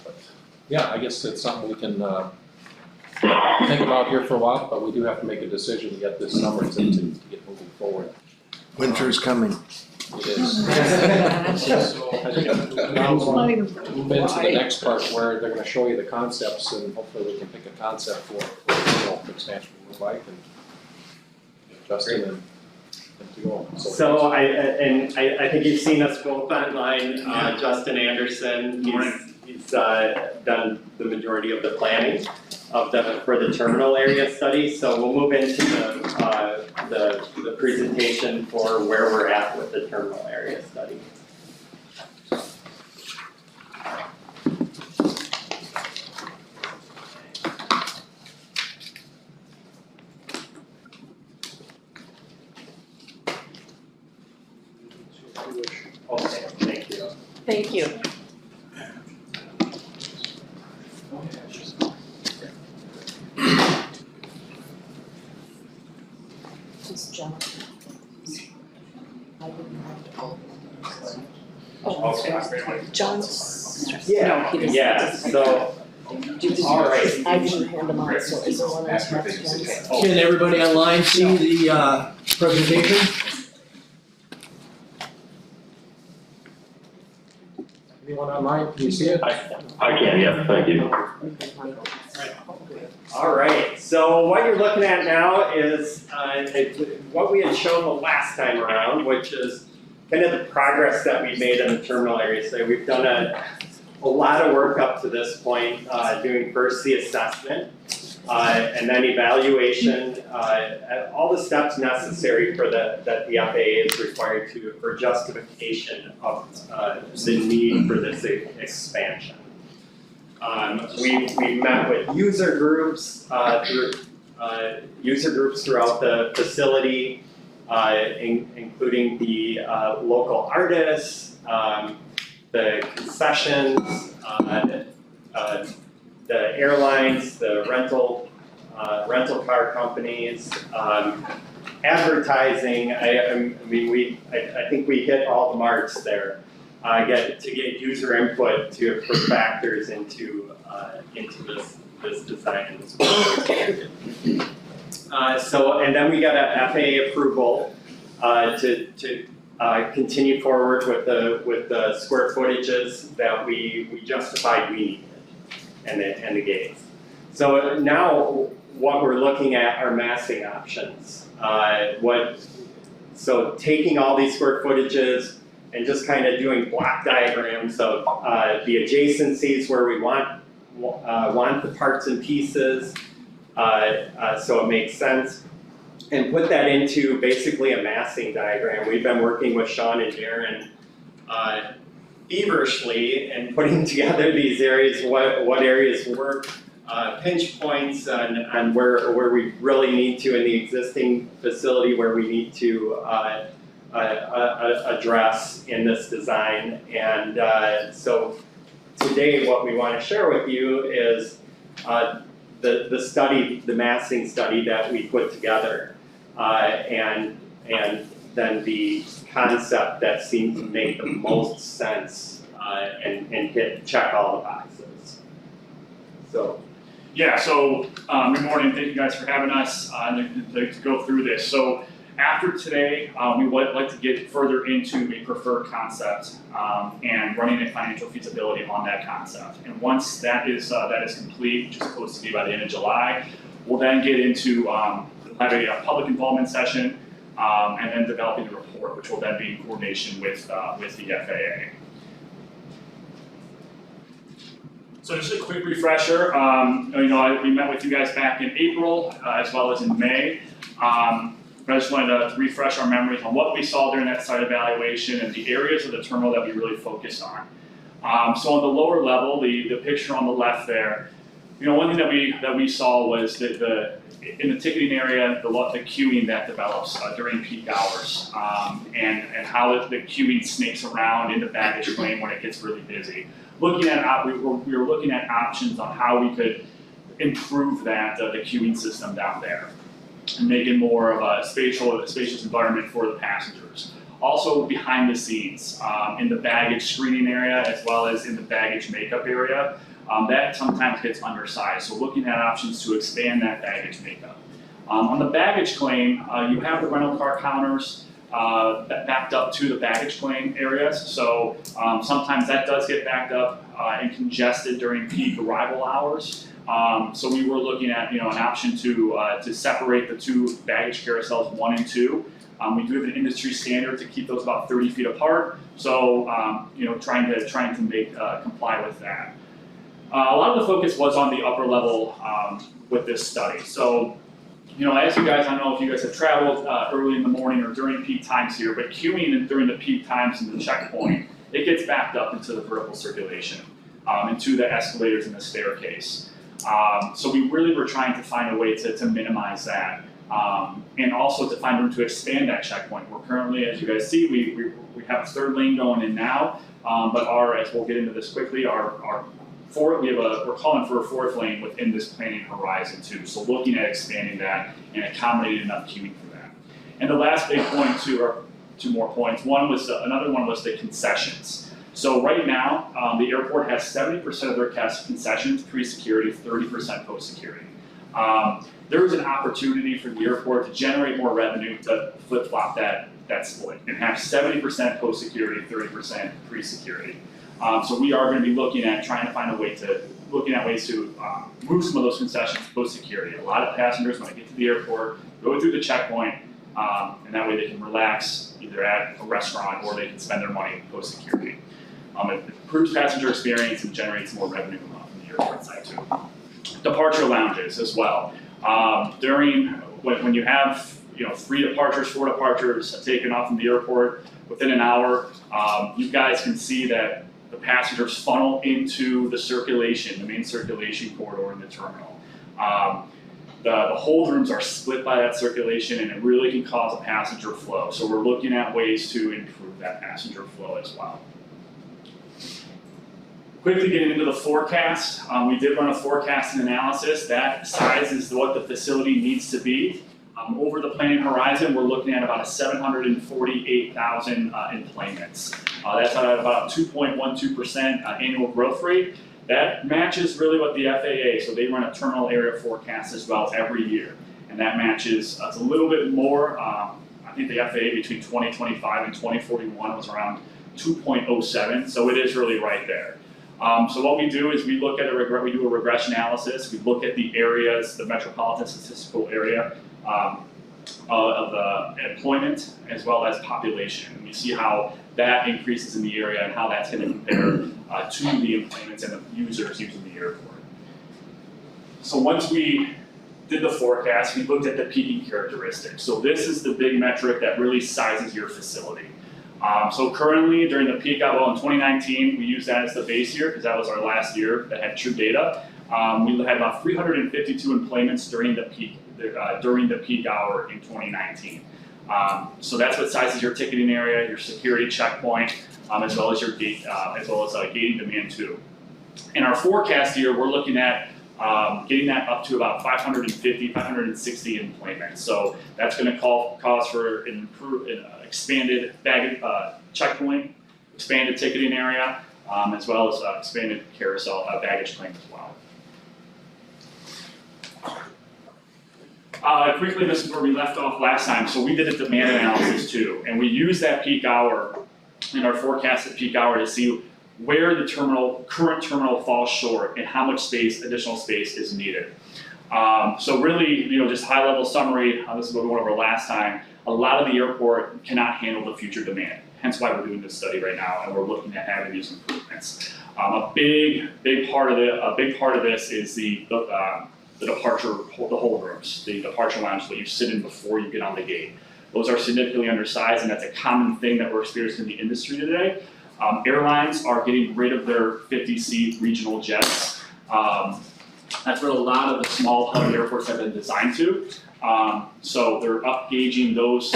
But, yeah, I guess it's something we can think about here for a while, but we do have to make a decision to get this summer to get moving forward. Winter's coming. It is. So I think now we'll move into the next part where they're gonna show you the concepts and hopefully we can pick a concept for the terminal expansion we would like and Justin and to go. So I think you've seen us both online, Justin Anderson, he's done the majority of the planning for the terminal area study, so we'll move into the presentation for where we're at with the terminal area study. Okay, thank you. Thank you. Just John. I wouldn't have Okay. John's. Yeah, No, he doesn't. yeah, so, all right. I didn't hand them out, so is there one that's attached? Can everybody online see the presentation? Anyone online, can you see it? I can, yeah, thank you. All right, so what you're looking at now is what we had shown the last time around, which is kind of the progress that we've made in the terminal area. So we've done a lot of work up to this point, doing first the assessment, and then evaluation, all the steps necessary for that the FAA is required for justification of the need for this expansion. We met with user groups throughout the facility, including the local artists, the concessions, the airlines, the rental car companies, advertising. I think we hit all the marks there. To get user input for factors into this design and this project. And then we got a FAA approval to continue forward with the square footages that we justified we needed and the gates. So now what we're looking at are massing options. So taking all these square footages and just kind of doing block diagrams of the adjacencies where we want the parts and pieces, so it makes sense, and put that into basically a massing diagram. We've been working with Sean and Darren feverishly and putting together these areas, what areas work, pinch points on where we really need to in the existing facility, where we need to address in this design. And so today what we want to share with you is the study, the massing study that we put together, and then the concept that seemed to make the most sense and check all the boxes. So. Yeah, so good morning, thank you guys for having us to go through this. So after today, we would like to get further into a preferred concept and running a financial feasibility on that concept. And once that is complete, which is supposed to be by the end of July, we'll then get into have a public involvement session, and then developing the report, which will then be in coordination with the FAA. So just a quick refresher, we met with you guys back in April, as well as in May. But I just wanted to refresh our memories on what we saw during that site evaluation and the areas of the terminal that we really focused on. So on the lower level, the picture on the left there, one thing that we saw was that in the ticketing area, the queuing that develops during peak hours, and how the queuing snakes around in the baggage claim when it gets really busy. We were looking at options on how we could improve that the queuing system down there and make it more of a spacious environment for the passengers. Also behind the scenes, in the baggage screening area as well as in the baggage makeup area, that sometimes gets undersized. So looking at options to expand that baggage makeup. On the baggage claim, you have the rental car counters backed up to the baggage claim areas. So sometimes that does get backed up and congested during peak arrival hours. So we were looking at an option to separate the two baggage carousels 1 and 2. We do have an industry standard to keep those about 30 feet apart. So trying to make comply with that. A lot of the focus was on the upper level with this study. So as you guys, I don't know if you guys have traveled early in the morning or during peak times here, but queuing during the peak times in the checkpoint, it gets backed up into the vertical circulation, into the escalators and the staircase. So we really were trying to find a way to minimize that, and also to find room to expand that checkpoint. We're currently, as you guys see, we have a third lane going in now, but as we'll get into this quickly, we're calling for a fourth lane within this planning horizon too. So looking at expanding that and accommodating enough queuing for that. And the last big point or 2 more points. Another one was the concessions. So right now, the airport has 70% of their concessions pre-security, 30% post-security. There is an opportunity for the airport to generate more revenue to flip-flop that split and have 70% post-security, 30% pre-security. So we are going to be looking at trying to find ways to move some of those concessions post-security. A lot of passengers, when they get to the airport, go through the checkpoint, and that way they can relax either at a restaurant or they can spend their money post-security. It improves passenger experience and generates more revenue from the airport side too. Departure lounges as well. When you have 3 departures, 4 departures taken off from the airport within an hour, you guys can see that the passengers funnel into the main circulation corridor in the terminal. The hold rooms are split by that circulation, and it really can cause a passenger flow. So we're looking at ways to improve that passenger flow as well. Quickly getting into the forecast, we did run a forecast and analysis. That size is what the facility needs to be. Over the planning horizon, we're looking at about 748,000 employments. That's at about 2.12% annual growth rate. That matches really what the FAA, so they run a terminal area forecast as well every year. And that matches, it's a little bit more, I think the FAA between 2025 and 2041 was around 2.07, so it is really right there. So what we do is we do a regression analysis. We look at the areas, the metropolitan statistical area of the employment as well as population. And we see how that increases in the area and how that's going to compare to the employments and the users using the airport. So once we did the forecast, we looked at the peaking characteristics. So this is the big metric that really sizes your facility. So currently during the peak hour in 2019, we used that as the base year because that was our last year that had true data. We had about 352 employments during the peak hour in 2019. So that's what sizes your ticketing area, your security checkpoint, as well as your gate, gating demand too. In our forecast year, we're looking at getting that up to about 550, 560 employments. So that's going to cause for an expanded checkpoint, expanded ticketing area, as well as expanded carousel baggage claim as well. Quickly, this is where we left off last time. So we did a demand analysis too, and we used that peak hour in our forecasted peak hour to see where the current terminal falls short and how much additional space is needed. So really, just high level summary, this is what we went over last time, a lot of the airport cannot handle the future demand. Hence why we're doing this study right now, and we're looking at avenues improvements. A big part of this is the departure, the hold rooms, the departure lounge that you sit in before you get on the gate. Those are significantly undersized, and that's a common thing that we're experiencing in the industry today. Airlines are getting rid of their 50-seat regional jets. That's what a lot of the small hub airports have been designed to. So they're upgauging those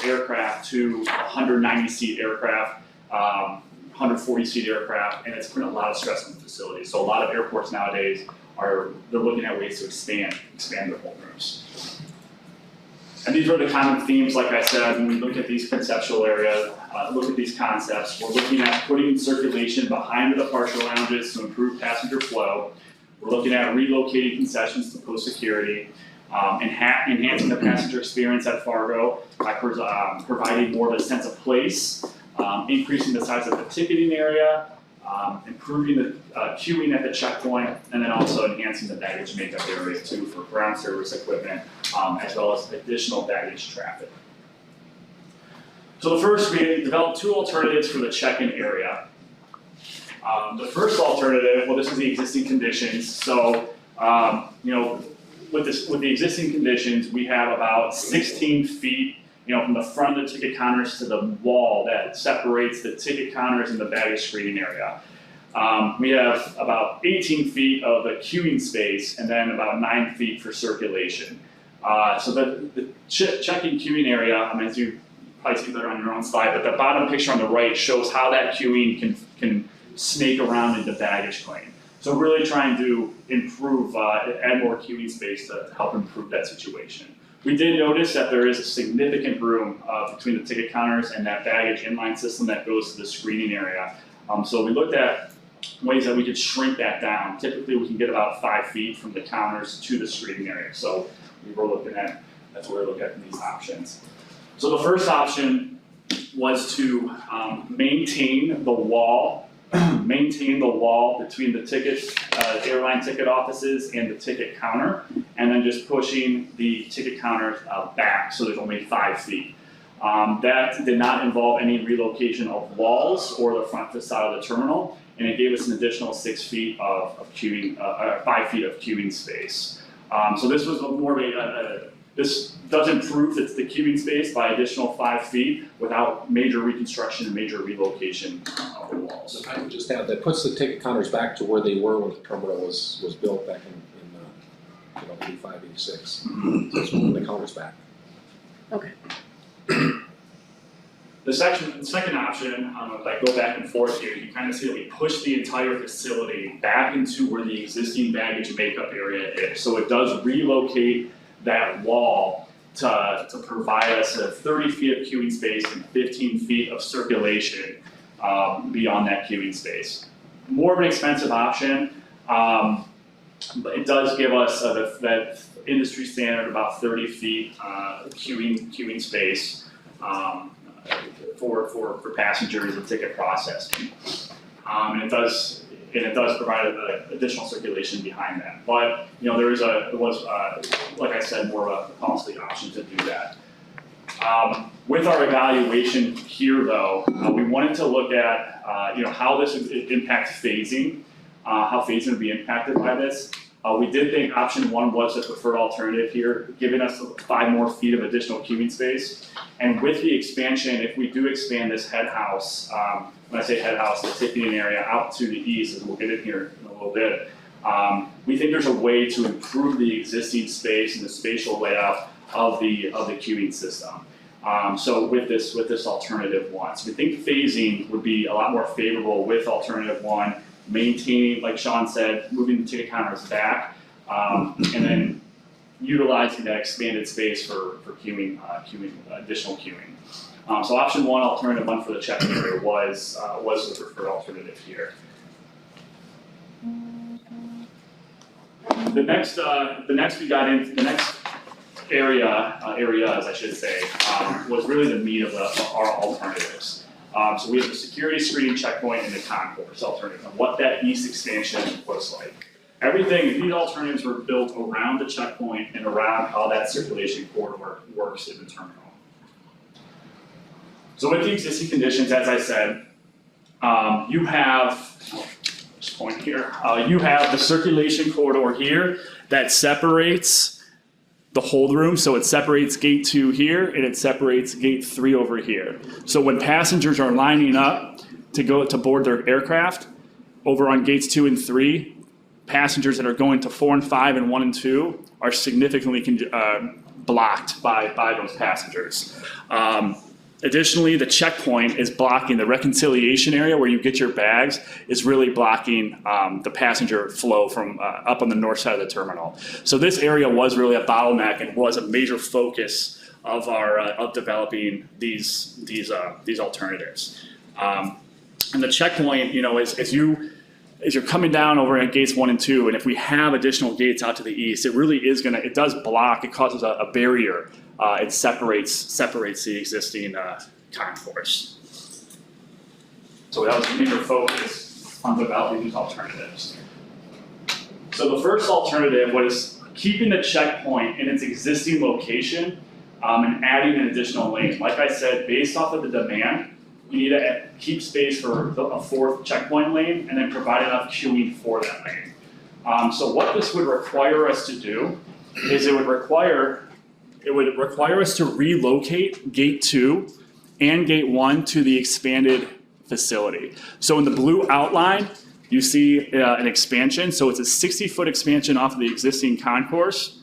aircraft to 190-seat aircraft, 140-seat aircraft, and it's putting a lot of stress on the facility. So a lot of airports nowadays they're looking at ways to expand their hold rooms. And these are the common themes, like I said, when we look at these conceptual areas, look at these concepts. We're looking at putting circulation behind the departure lounges to improve passenger flow. We're looking at relocating concessions to post security, enhancing the passenger experience at Fargo by providing more of a sense of place, increasing the size of the ticketing area, improving the queuing at the checkpoint, and then also enhancing the baggage makeup area too for ground service equipment, as well as additional baggage traffic. So the first, we developed two alternatives for the check-in area. The first alternative, well, this is the existing conditions. So, with the existing conditions, we have about 16 feet, from the front of the ticket counters to the wall that separates the ticket counters and the baggage screening area. We have about 18 feet of the queuing space, and then about 9 feet for circulation. So the check-in queuing area, as you probably see better on your own slide, but the bottom picture on the right shows how that queuing can snake around into baggage claim. So really trying to improve, add more queuing space to help improve that situation. We did notice that there is a significant room between the ticket counters and that baggage inline system that goes to the screening area. So we looked at ways that we could shrink that down. Typically we can get about 5 feet from the counters to the screening area. So we were looking at, that's what we're looking at in these options. So the first option was to maintain the wall between the airline ticket offices and the ticket counter, and then just pushing the ticket counters back so there's only 5 feet. That did not involve any relocation of walls or the front facade of the terminal, and it gave us an additional 6 feet of queuing, 5 feet of queuing space. So this was more of this does improve the queuing space by additional 5 feet without major reconstruction and major relocation of the walls. So I would just add, that puts the ticket counters back to where they were when the terminal was built back in 85, 86. So it's moving the counters back. Okay. The second option, if I go back and forth here, you kind of see that we push the entire facility back into where the existing baggage makeup area is. So it does relocate that wall to provide us a 30 feet of queuing space and 15 feet of circulation beyond that queuing space. More of an expensive option, but it does give us that industry standard about 30 feet queuing space for passengers and ticket processing. And it does provide additional circulation behind that. But it was like I said, more of a costly option to do that. With our evaluation here, though, we wanted to look at how this would impact phasing, how phasing would be impacted by this. We did think option one was the preferred alternative here, giving us 5 more feet of additional queuing space. And with the expansion, if we do expand this head house, when I say head house, the ticketing area out to the east, as we'll get in here in a little bit, we think there's a way to improve the existing space and the spatial layout of the queuing system. So with this alternative one, so we think phasing would be a lot more favorable with alternative one, maintaining, like Sean said, moving the ticket counters back, and then utilizing that expanded space for queuing, additional queuing. So option one, alternative one for the check-in area was the preferred alternative here. The next areas I should say, was really the meat of our alternatives. So we have the security screening checkpoint and the concourse alternative, and what that east expansion looks like. these alternatives were built around the checkpoint and around how that circulation corridor works in the terminal. So with the existing conditions, as I said, you have, this point here, you have the circulation corridor here that separates the hold room. So it separates gate 2 here and it separates gate 3 over here. So when passengers are lining up to go to board their aircraft over on gates 2 and 3, passengers that are going to 4 and 5 and 1 and 2 are significantly blocked by those passengers. Additionally, the checkpoint is blocking the reconciliation area where you get your bags, is really blocking the passenger flow from up on the north side of the terminal. So this area was really a bottleneck and was a major focus of our of developing these alternatives. And the checkpoint, you know, as you're coming down over at gates 1 and 2, and if we have additional gates out to the east, it really is it does block, it causes a barrier. It separates the existing concourse. So that was a major focus on developing these alternatives. So the first alternative was keeping the checkpoint in its existing location and adding an additional lane. Like I said, based off of the demand, we need to keep space for a 4th checkpoint lane and then provide enough queuing for that lane. So what this would require us to do is it would require us to relocate gate 2 and gate 1 to the expanded facility. So in the blue outline, you see an expansion. So it's a 60-foot expansion off of the existing concourse,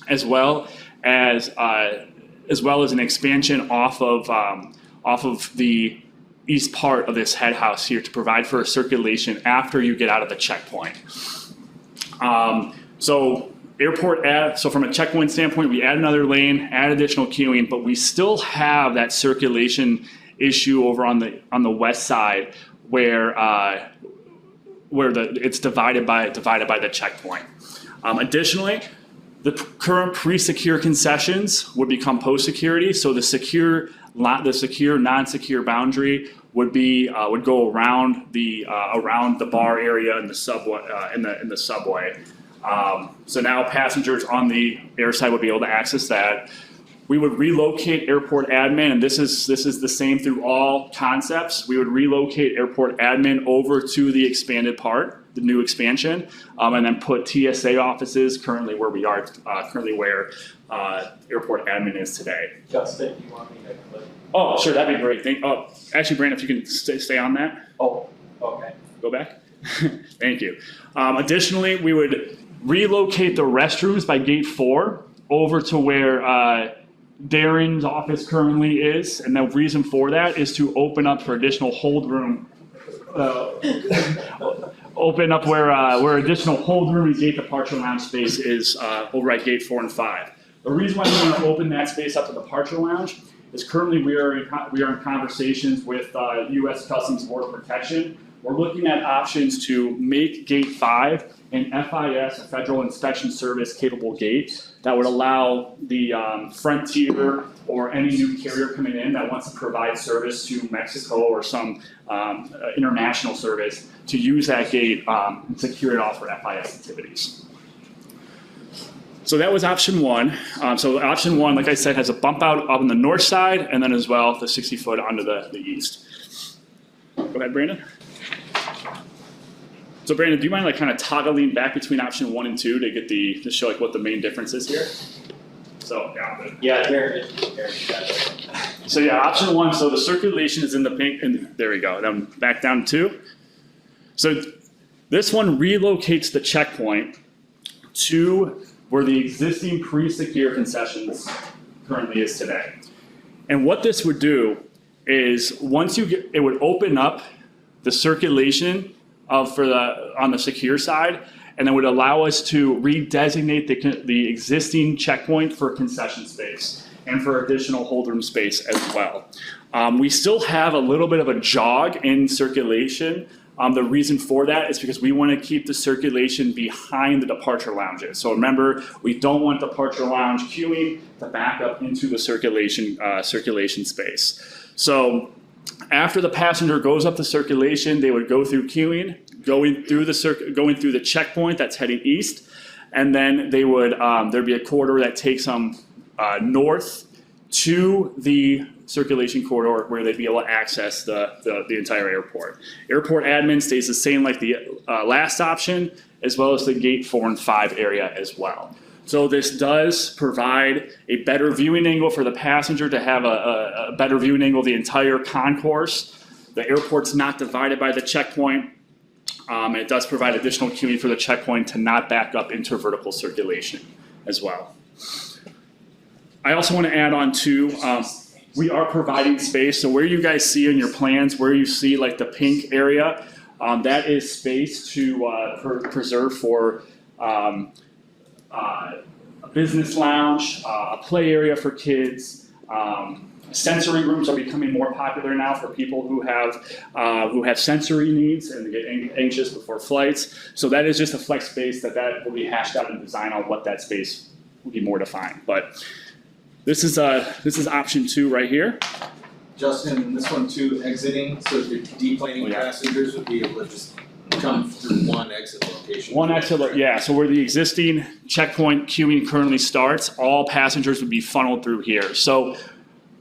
as well as an expansion off of the east part of this head house here to provide for a circulation after you get out of the checkpoint. So from a checkpoint standpoint, we add another lane, add additional queuing, but we still have that circulation issue over on the west side where it's divided by the checkpoint. Additionally, the current pre-secure concessions would become post-security. So the secure non-secure boundary would go around the bar area in the subway in the subway. So now passengers on the air side would be able to access that. We would relocate airport admin, and this is the same through all concepts. We would relocate airport admin over to the expanded part, the new expansion, and then put TSA offices currently where we are, where airport admin is today. Justin, you want me to click? Oh, sure, that'd be great. Actually, Brandon, if you can stay on that. Oh, okay. Go back. Thank you. Additionally, we would relocate the restrooms by gate 4 over to where Darren's office currently is, and the reason for that is to open up for additional hold room. Open up where additional hold room and gate departure lounge space is over at gate 4 and 5. The reason why we want to open that space up to the departure lounge is currently we are in conversations with U.S. Customs and Border Protection. We're looking at options to make gate 5 an FIS, a Federal Inspection Service capable gate that would allow the Frontier or any new carrier coming in that wants to provide service to Mexico or some international service to use that gate and secure it off for FIS activities. So that was option 1. So option 1, like I said, has a bump out up on the north side and then as well the 60-foot onto the east. Go ahead, Brandon. So Brandon, do you mind kind of toggling back between option 1 and 2 to get to show what the main difference is here? So So option 1. So the circulation is in the pink, and there we go. Then back down to 2. So this one relocates the checkpoint to where the existing pre-secure concessions currently is today. And what this would do is it would open up the circulation on the secure side, and then would allow us to redesignate the existing checkpoint for concession space and for additional hold room space as well. We still have a little bit of a jog in circulation. The reason for that is because we want to keep the circulation behind the departure lounges. So remember, we don't want departure lounge queuing to back up into the circulation space. So after the passenger goes up the circulation, they would go through queuing, going through the checkpoint that's heading east. And then they would, there'd be a corridor that takes them north to the circulation corridor where they'd be able to access the entire airport. Airport admin stays the same like the last option, as well as the gate 4 and 5 area as well. So this does provide a better viewing angle for the passenger to have a better viewing angle of the entire concourse. The airport's not divided by the checkpoint. And it does provide additional queuing for the checkpoint to not back up into vertical circulation as well. I also want to add on too, we are providing space. So where you guys see in your plans, where you see like the pink area, that is space to preserve for a business lounge, a play area for kids. Sensory rooms are becoming more popular now for people who have sensory needs and get anxious before flights. So that is just a flex space that will be hashed out in design on what that space will be more defined. But this is option 2 right here. Justin, this one too, exiting, so if you're deplaning passengers would be able to just come through one exit location. One exit, yeah, so where the existing checkpoint queuing currently starts, all passengers would be funneled through here. So,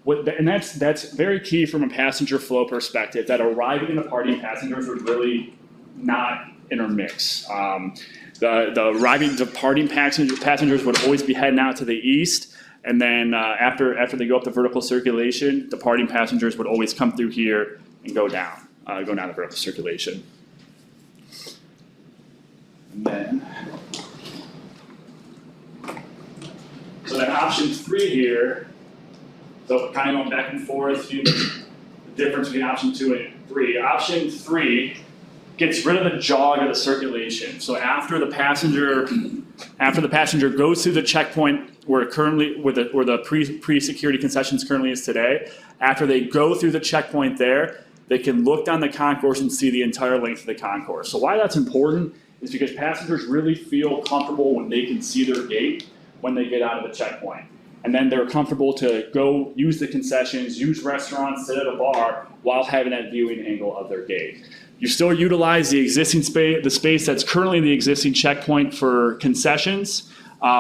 and that's very key from a passenger flow perspective, that arriving and departing passengers would really not intermix. The arriving and departing passengers would always be heading out to the east, and then after they go up the vertical circulation, departing passengers would always come through here and go down the vertical circulation. And then, so then option 3 here, so kind of going back and forth, the difference between option 2 and 3. Option 3 gets rid of the jog of the circulation. So after the passenger goes through the checkpoint where the pre-security concessions currently is today, after they go through the checkpoint there, they can look down the concourse and see the entire length of the concourse. So why that's important is because passengers really feel comfortable when they can see their gate when they get out of the checkpoint. And then they're comfortable to go use the concessions, use restaurants, sit at a bar while having that viewing angle of their gate. You still utilize the existing space, the space that's currently the existing checkpoint for concessions,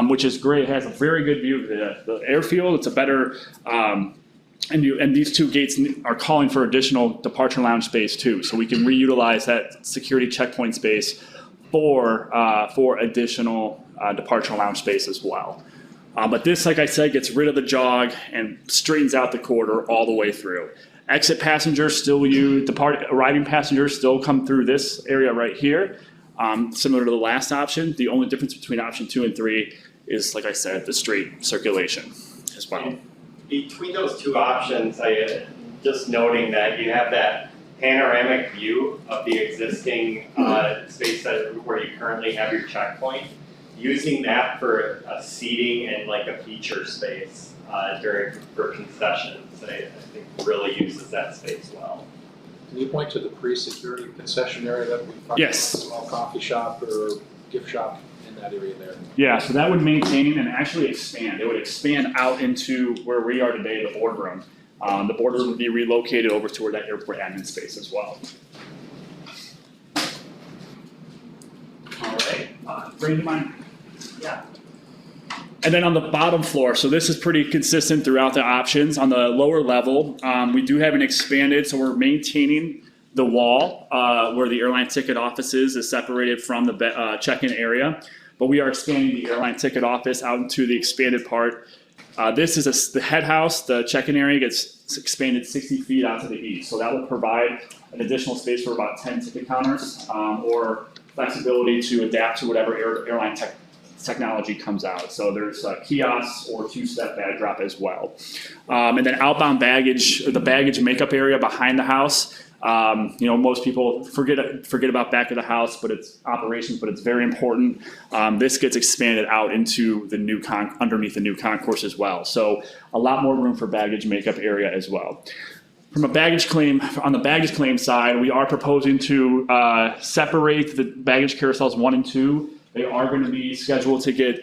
which is great. It has a very good view of the airfield. It's a better, and these 2 gates are calling for additional departure lounge space too. So we can reutilize that security checkpoint space for additional departure lounge space as well. But this, like I said, gets rid of the jog and straightens out the corridor all the way through. Exit passengers still arriving passengers still come through this area right here, similar to the last option. The only difference between option 2 and 3 is, like I said, the straight circulation as well. Between those 2 options, I just noting that you have that panoramic view of the existing space where you currently have your checkpoint. Using that for a seating and like a feature space for concessions, I think really uses that space well. Can you point to the pre-security concession area that we talked about? Yes. A small coffee shop or gift shop in that area there? Yeah, so that would maintain and actually expand. It would expand out into where we are today, the boardroom. The boardroom would be relocated over to where that airport admin space as well. All right, bring to mind. Yeah. And then on the bottom floor, so this is pretty consistent throughout the options. On the lower level, we do have an expanded, so we're maintaining the wall where the airline ticket office is separated from the check-in area, but we are expanding the airline ticket office out into the expanded part. This is the head house. The check-in area gets expanded 60 feet out to the east, so that will provide an additional space for about 10 ticket counters or flexibility to adapt to whatever airline technology comes out. So there's kiosks or 2-step bag drop as well. And then outbound baggage, the baggage makeup area behind the house. Most people forget about back of the house, but it's operations, but it's very important. This gets expanded out into the new underneath the new concourse as well. So a lot more room for baggage makeup area as well. From a baggage claim, on the baggage claim side, we are proposing to separate the baggage carousels 1 and 2. They are going to be scheduled to get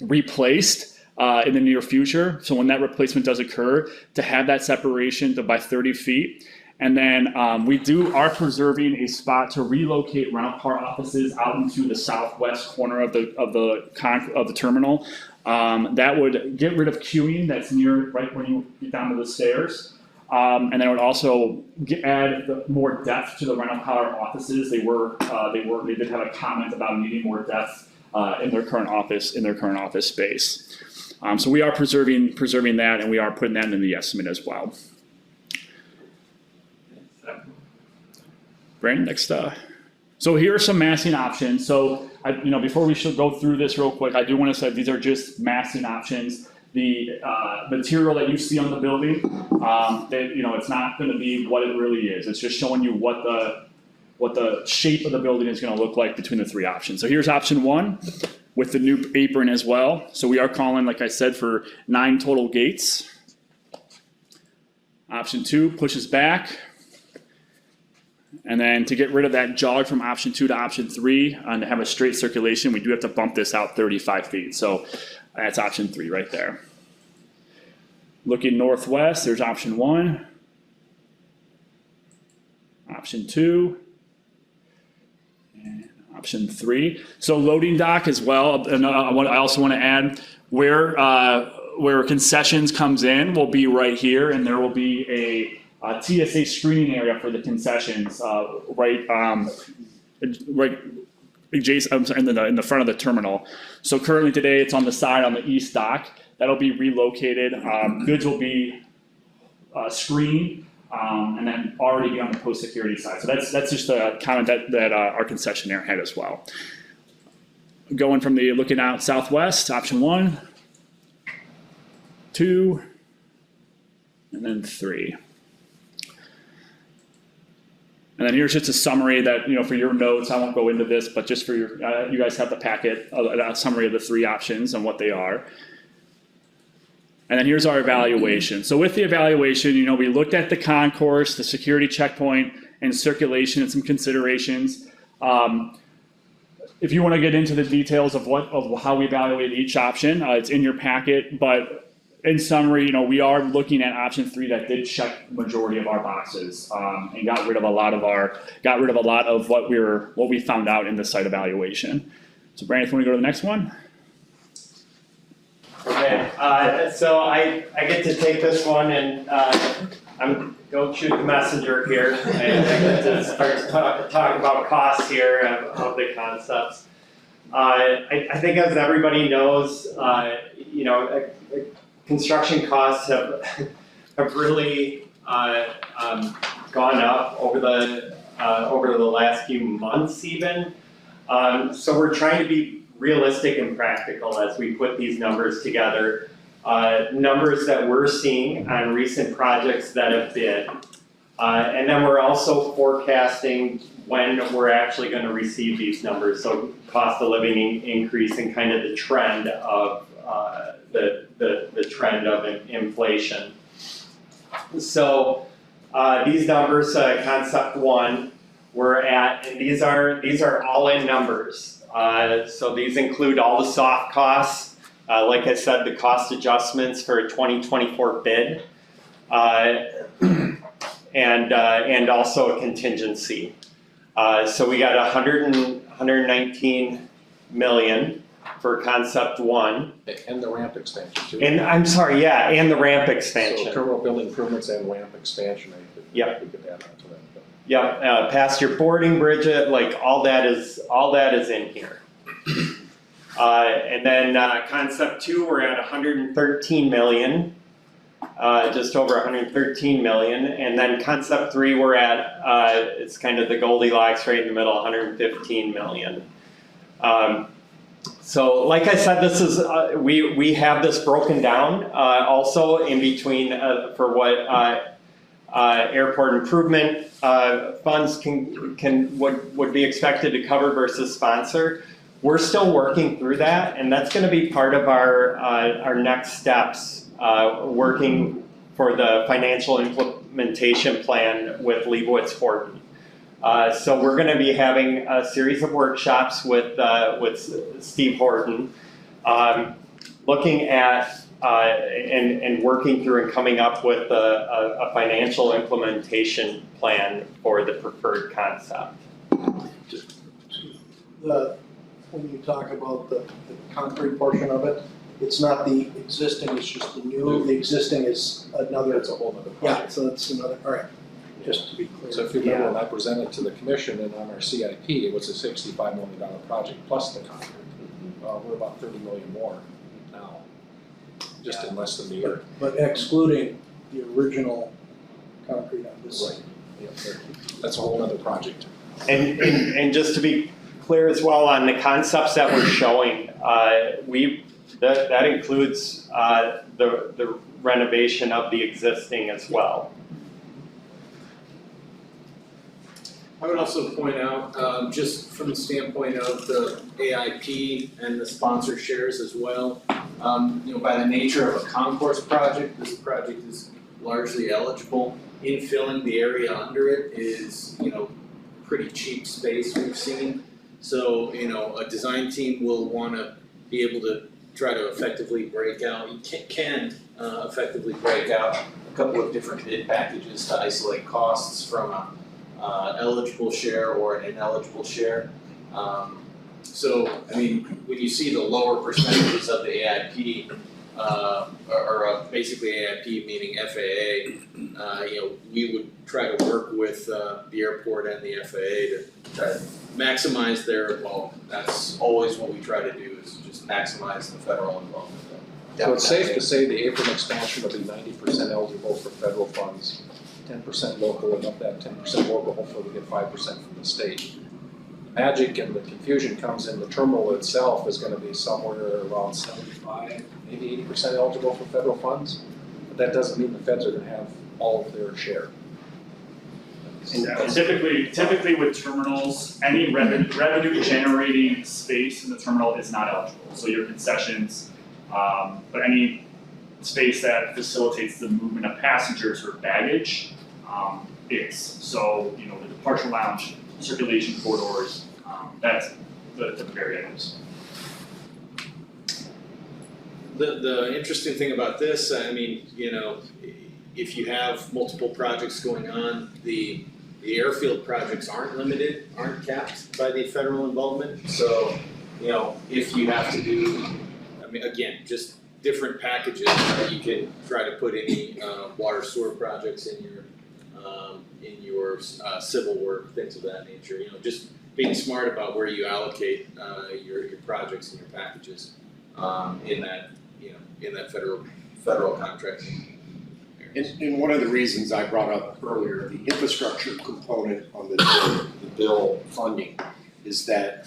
replaced in the near future. So when that replacement does occur, to have that separation by 30 feet. And then we are preserving a spot to relocate rental car offices out into the southwest corner of the terminal. That would get rid of queuing that's near right when you get down to the stairs. And then it would also add more depth to the rental car offices. They did have a comment about needing more depth in their current office space. So we are preserving that, and we are putting that in the estimate as well. Brandon, next. So here are some massing options. So before we should go through this real quick, I do want to say these are just massing options. The material that you see on the building, it's not going to be what it really is. It's just showing you what the shape of the building is going to look like between the three options. So here's option 1 with the new apron as well. So we are calling, like I said, for 9 total gates. Option 2 pushes back. And then to get rid of that jog from option 2 to option 3 and to have a straight circulation, we do have to bump this out 35 feet. So that's option 3 right there. Looking northwest, there's option 1, option 2, and option 3. So loading dock as well. And I also want to add where concessions comes in will be right here, and there will be a TSA screening area for the concessions right adjacent in the front of the terminal. So currently today it's on the side on the east dock. That'll be relocated. Goods will be screened and then already be on the post security side. So that's just a comment that our concessionaire had as well. Going from the looking out southwest, option 1, 2, and then 3. And then here's just a summary that, for your notes, I won't go into this, but just for you guys have the packet, a summary of the 3 options and what they are. And then here's our evaluation. So with the evaluation, we looked at the concourse, the security checkpoint, and circulation and some considerations. If you want to get into the details of how we evaluate each option, it's in your packet, but in summary, we are looking at option 3 that did check the majority of our boxes and got rid of a lot of what we found out in the site evaluation. So Brandon, if you want to go to the next one. Okay, so I get to take this one and don't shoot the messenger here. I get to start to talk about costs here of the concepts. I think as everybody knows, construction costs have really gone up over the last few months even. So we're trying to be realistic and practical as we put these numbers together. Numbers that we're seeing on recent projects that have bid. And then we're also forecasting when we're actually going to receive these numbers. So cost of living increase and kind of the trend of the trend of inflation. So these numbers, concept 1, we're at, and these are all-in numbers. So these include all the soft costs, like I said, the cost adjustments for a 2024 bid, and also a contingency. So we got 119 million for concept 1. And the ramp expansion too. And I'm sorry, yeah, and the ramp expansion. So terminal building improvements and ramp expansion, we could add on to that. Yeah, past your boarding bridge, like all that is in here. And then concept 2, we're at 113 million, just over 113 million. And then concept 3, we're at, it's kind of the Goldilocks right in the middle, 115 million. So like I said, this is, we have this broken down also in between for what airport improvement funds would be expected to cover versus sponsor. We're still working through that, and that's going to be part of our next steps, working for the financial implementation plan with Leibowitz Horton. So we're going to be having a series of workshops with Steve Horton, looking at and working through and coming up with a financial implementation plan for the preferred concept. When you talk about the concrete portion of it, it's not the existing, it's just the new, the existing is another. That's a whole nother Yeah, project. so that's another, all right, just to be clear. So if you remember when I presented to the commission and on our CIP, it was a $65 million project plus the concrete. We're about 30 million more now, just in less than a year. But excluding the original concrete on this site. That's a whole other project. And just to be clear as well on the concepts that we're showing, that includes the renovation of the existing as well. I would also point out, just from the standpoint of the AIP and the sponsor shares as well, by the nature of a concourse project, this project is largely eligible. Infilling the area under it is, pretty cheap space we've seen. So, a design team will wanna be able to try to effectively break out, can effectively break out a couple of different bid packages to isolate costs from a eligible share or an ineligible share. When you see the lower percentages of the AIP, or basically AIP meaning FAA, we would try to work with the airport and the FAA to try to maximize that's always what we try to do, is just maximize the federal involvement. So it's safe to say the Apron expansion will be 90% eligible for federal funds, 10% local, and of that 10% local, hopefully we get 5% from the state. The magic and the confusion comes in the terminal itself is gonna be somewhere around 75, maybe 80% eligible for federal funds. But that doesn't mean the feds are gonna have all of their share. And typically with terminals, any revenue generating space in the terminal is not eligible. So your concessions, but any space that facilitates the movement of passengers or baggage is. So, the departure lounge, circulation corridors, that's the typical items. The interesting thing about this, if you have multiple projects going on, the airfield projects aren't capped by the federal involvement. So, if you have to do, again, just different packages, you can try to put any water sewer projects in your civil work, things of that nature. Just being smart about where you allocate your projects and your packages in that federal contracting. And one of the reasons I brought up earlier, the infrastructure component on the bill funding, is that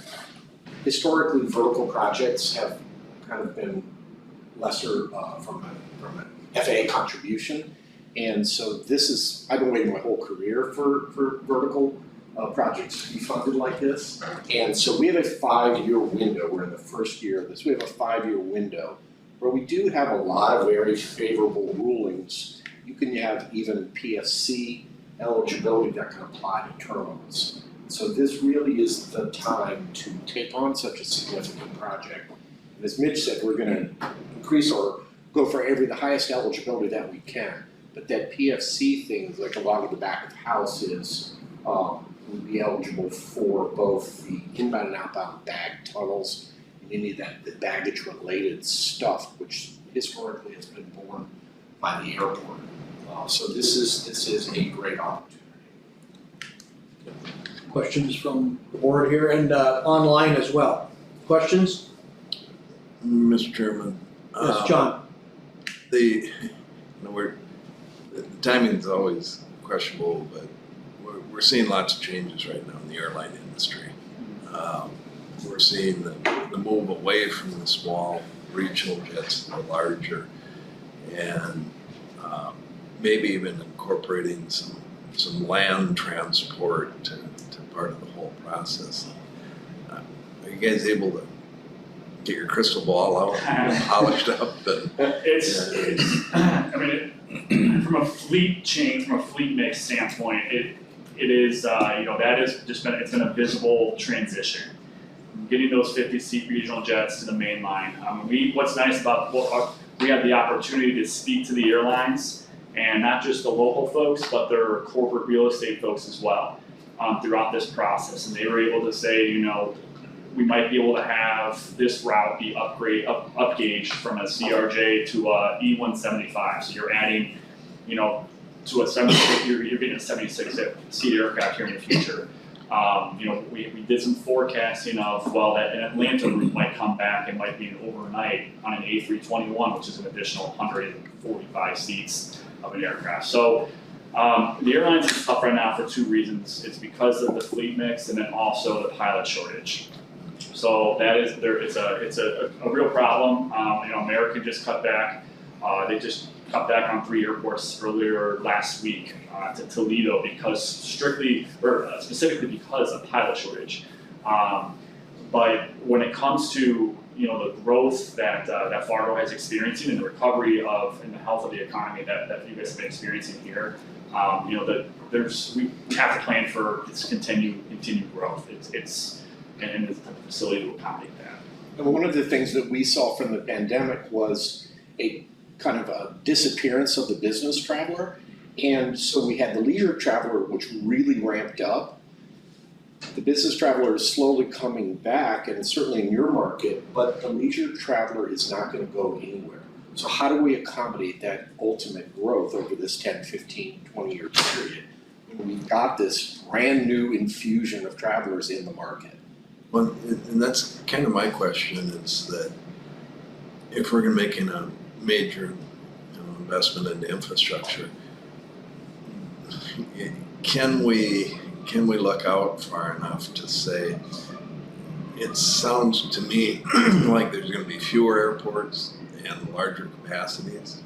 historically vertical projects have kind of been lesser from an FAA contribution. And so I've been waiting my whole career for vertical projects to be funded like this. And so we have a 5-year window, we're in the first year of this, we have a 5-year window where we do have a lot of very favorable rulings. You can have even PFC eligibility that can apply to terminals. So this really is the time to take on such a significant project. And as Mitch said, we're gonna increase or go for the highest eligibility that we can. But that PFC thing, like along the back of the house is, would be eligible for both the inbound and outbound bag tunnels and any of that, the baggage related stuff, which historically has been borne by the airport. So this is a great opportunity. Questions from the board here and online as well. Questions? Mr. Chairman. Yes, John. The timing is always questionable, but we're seeing lots of changes right now in the airline industry. We're seeing the move away from the small regional jets to the larger, and maybe even incorporating some land transport to part of the whole process. Are you guys able to get your crystal ball out and polished up? From a fleet mix standpoint, it is, that is just it's been a visible transition. Getting those 50-seat regional jets to the main line. What's nice about we had the opportunity to speak to the airlines, and not just the local folks, but their corporate real estate folks as well, throughout this process. And they were able to say, you know, we might be able to have this route be upgauged from a CRJ to a E175. So you're adding, you know, to a 76, you're getting a 76-seat aircraft here in the future. You know, we did some forecasting of, well, that an Atlanta route might come back and might be an overnight on an A321, which is an additional 145 seats of an aircraft. So the airlines is tough right now for two reasons. It's because of the fleet mix and then also the pilot shortage. So that is it's a real problem. You know, American just cut back. They just cut back on 3 airports earlier last week to Toledo because specifically because of pilot shortage. But when it comes to, you know, the growth that Fargo has experiencing and the recovery of and the health of the economy that you guys have been experiencing here, you know, we have to plan for its continued growth. And the facility to accommodate that. And one of the things that we saw from the pandemic was a kind of a disappearance of the business traveler. And so we had the leisure traveler, which really ramped up. The business traveler is slowly coming back, and certainly in your market, but the leisure traveler is not going to go anywhere. So how do we accommodate that ultimate growth over this 10, 15, 20-year period when we've got this brand new infusion of travelers in the market? Well, and that's kind of my question, is that if we're making a major, you know, investment into infrastructure, can we look out far enough to say, it sounds to me like there's going to be fewer airports and larger capacities,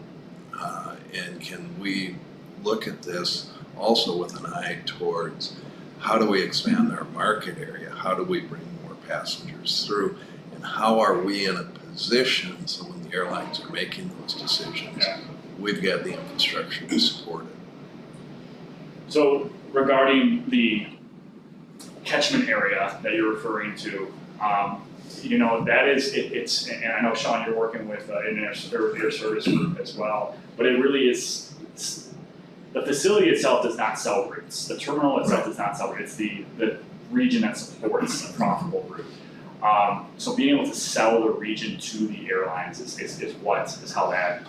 and can we look at this also with an eye towards how do we expand our market area? How do we bring more passengers through? And how are we in a position so when the airlines are making those decisions, we've got the infrastructure to support it? So regarding the catchment area that you're referring to, you know, that is, it's, and I know, Sean, you're working with Air Service Group as well, but it really is, the facility itself does not sell routes. The terminal itself does not sell routes. It's the region that supports a profitable route. So being able to sell the region to the airlines is how that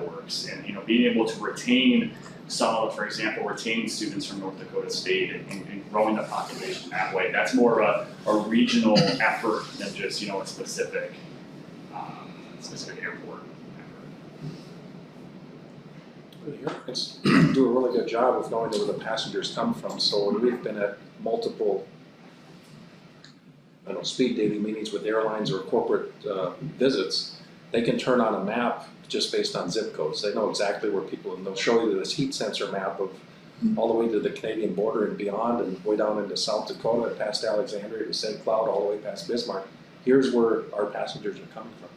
works. And, you know, being able to retain for example, retaining students from North Dakota State and growing the population that way, that's more of a regional effort than just, you know, a specific airport. The airlines do a really good job of knowing where the passengers come from, so we've been at multiple speed dating meetings with airlines or corporate visits. They can turn on a map just based on zip codes. They know exactly where people, and they'll show you this heat sensor map of all the way to the Canadian border and beyond, and way down into South Dakota, past Alexandria to St. Cloud, all the way past Bismarck. Here's where our passengers are coming from.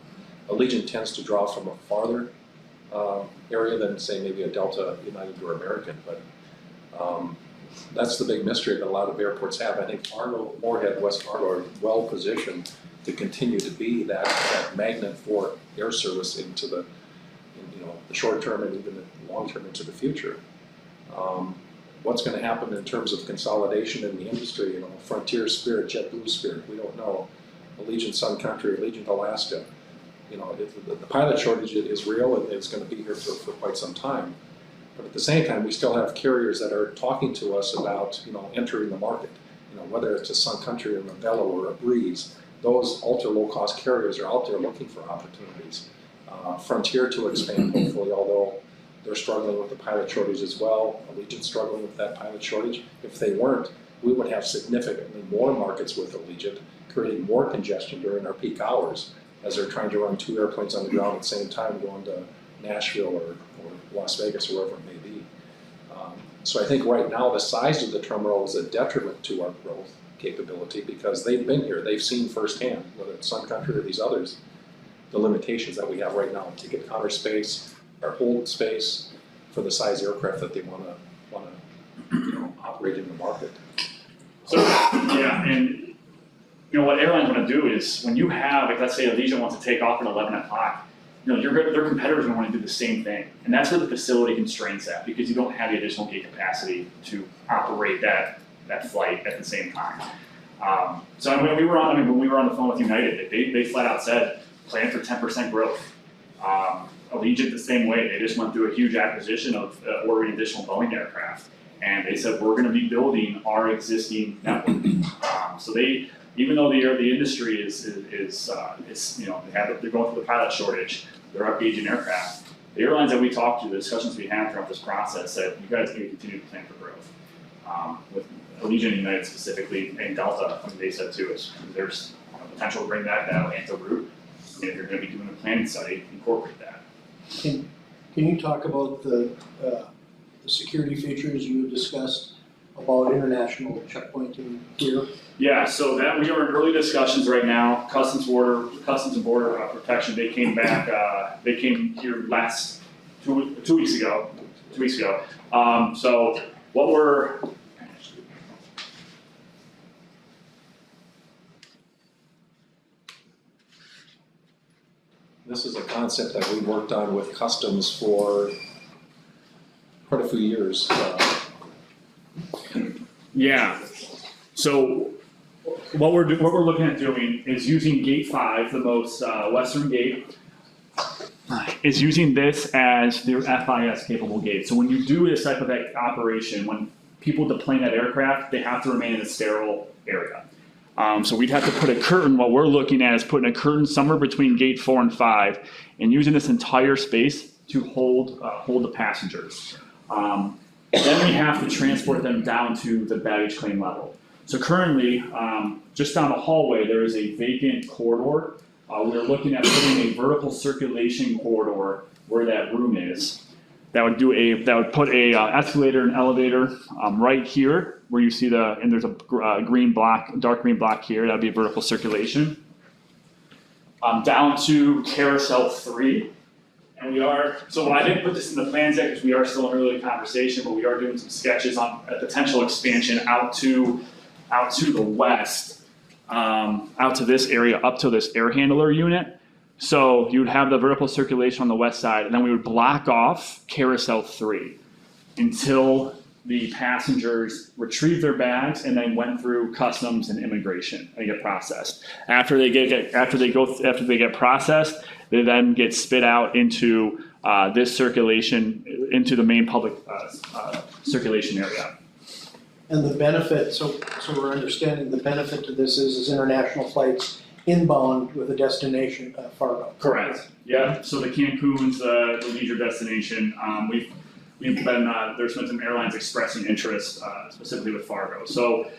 Allegiant tends to draw from a farther area than, say, maybe a Delta, United, or American, but that's the big mystery that a lot of airports have. I think Fargo, Moorhead, West Fargo are well positioned to continue to be that magnet for air service into the short term and even the long term into the future. What's going to happen in terms of consolidation in the industry? You know, Frontier Spirit, JetBlue Spirit, we don't know. Allegiant Sun Country, Allegiant Alaska. You know, the pilot shortage is real, and it's going to be here for quite some time. But at the same time, we still have carriers that are talking to us about, you know, entering the market. You know, whether it's a Sun Country or Novello or a Breeze, those ultra low cost carriers are out there looking for opportunities. Frontier to expand, hopefully, although they're struggling with the pilot shortage as well. Allegiant's struggling with that pilot shortage. If they weren't, we would have significantly more markets with Allegiant, creating more congestion during our peak hours as they're trying to run 2 airplanes on the ground at the same time going to Nashville or Las Vegas or wherever it may be. So I think right now the size of the terminal is a detriment to our growth capability because they've been here, they've seen firsthand, whether it's Sun Country or these others, the limitations that we have right now, ticket counter space, our hold space for the size aircraft that they want to operate in the market. So yeah, and you know, what airlines want to do is when you have, like, let's say Allegiant wants to take off at 11 o'clock, you know, their competitors are going to want to do the same thing. And that's where the facility constraints at, because you don't have the additional gate capacity to operate that flight at the same time. So when we were on the phone with United, they flat out said, plan for 10% growth. Allegiant the same way, they just went through a huge acquisition of ordering additional Boeing aircraft. And they said, we're gonna be building our existing network. So they, even though the industry is you know, they're going through the pilot shortage, they're upgauging aircraft. The airlines that we talked to, the discussions we had throughout this process said, you guys need to continue to plan for growth. With Allegiant and United specifically, and Delta, they said too, is there's potential to bring back that Atlanta route. And if you're gonna be doing a planning study, incorporate that. Can you talk about the security features you discussed about international checkpointing here? Yeah, so that we are in early discussions right now. Customs and Border Protection, they came back, they came here last two weeks ago. So what we're, This is a concept that we worked on with Customs for quite a few years. yeah. So what we're looking at doing is using Gate 5, the most western gate, is using this as their FIS capable gate. So when you do this type of operation, when people deplane that aircraft, they have to remain in a sterile area. So we'd have to put a curtain. What we're looking at is putting a curtain somewhere between gate 4 and 5 and using this entire space to hold the passengers. Then we have to transport them down to the baggage claim level. So currently, just down the hallway, there is a vacant corridor. We're looking at putting a vertical circulation corridor where that room is. That would put a escalator and elevator right here where you see and there's a dark green block here. That'd be vertical circulation. Down to carousel 3. And so I didn't put this in the plans yet because we are still in early conversation, but we are doing some sketches on a potential expansion out to the west, out to this area, up to this air handler unit. So you would have the vertical circulation on the west side, and then we would block off carousel 3 until the passengers retrieve their bags and then went through customs and immigration and get processed. After they get processed, they then get spit out into this circulation, into the main public circulation area. And the benefit, so we're understanding the benefit to this is international flights inbound with a destination Fargo. Correct. Yeah. So the Cancun's the leisure destination. We've been there's been some airlines expressing interest specifically with Fargo. So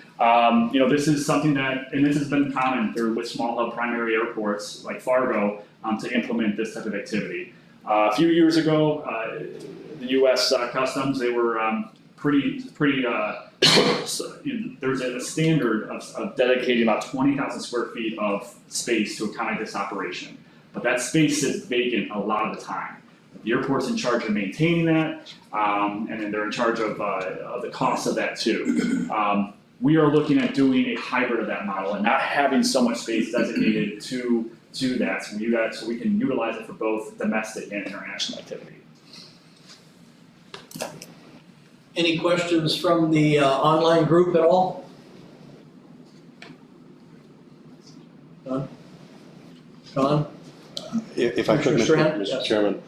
this is something and this has been common with small hub primary airports like Fargo to implement this type of activity. A few years ago, the U.S. Customs, they were pretty. There's a standard of dedicating about 20,000 square feet of space to accommodate this operation, but that space sits vacant a lot of the time. The airport's in charge of maintaining that, and then they're in charge of the cost of that too. We are looking at doing a hybrid of that model and not having so much space designated to that, so we can utilize it for both domestic and international activity. Any questions from the online group at all? None? John? If I could, Commissioner Strand? Mr. Chairman.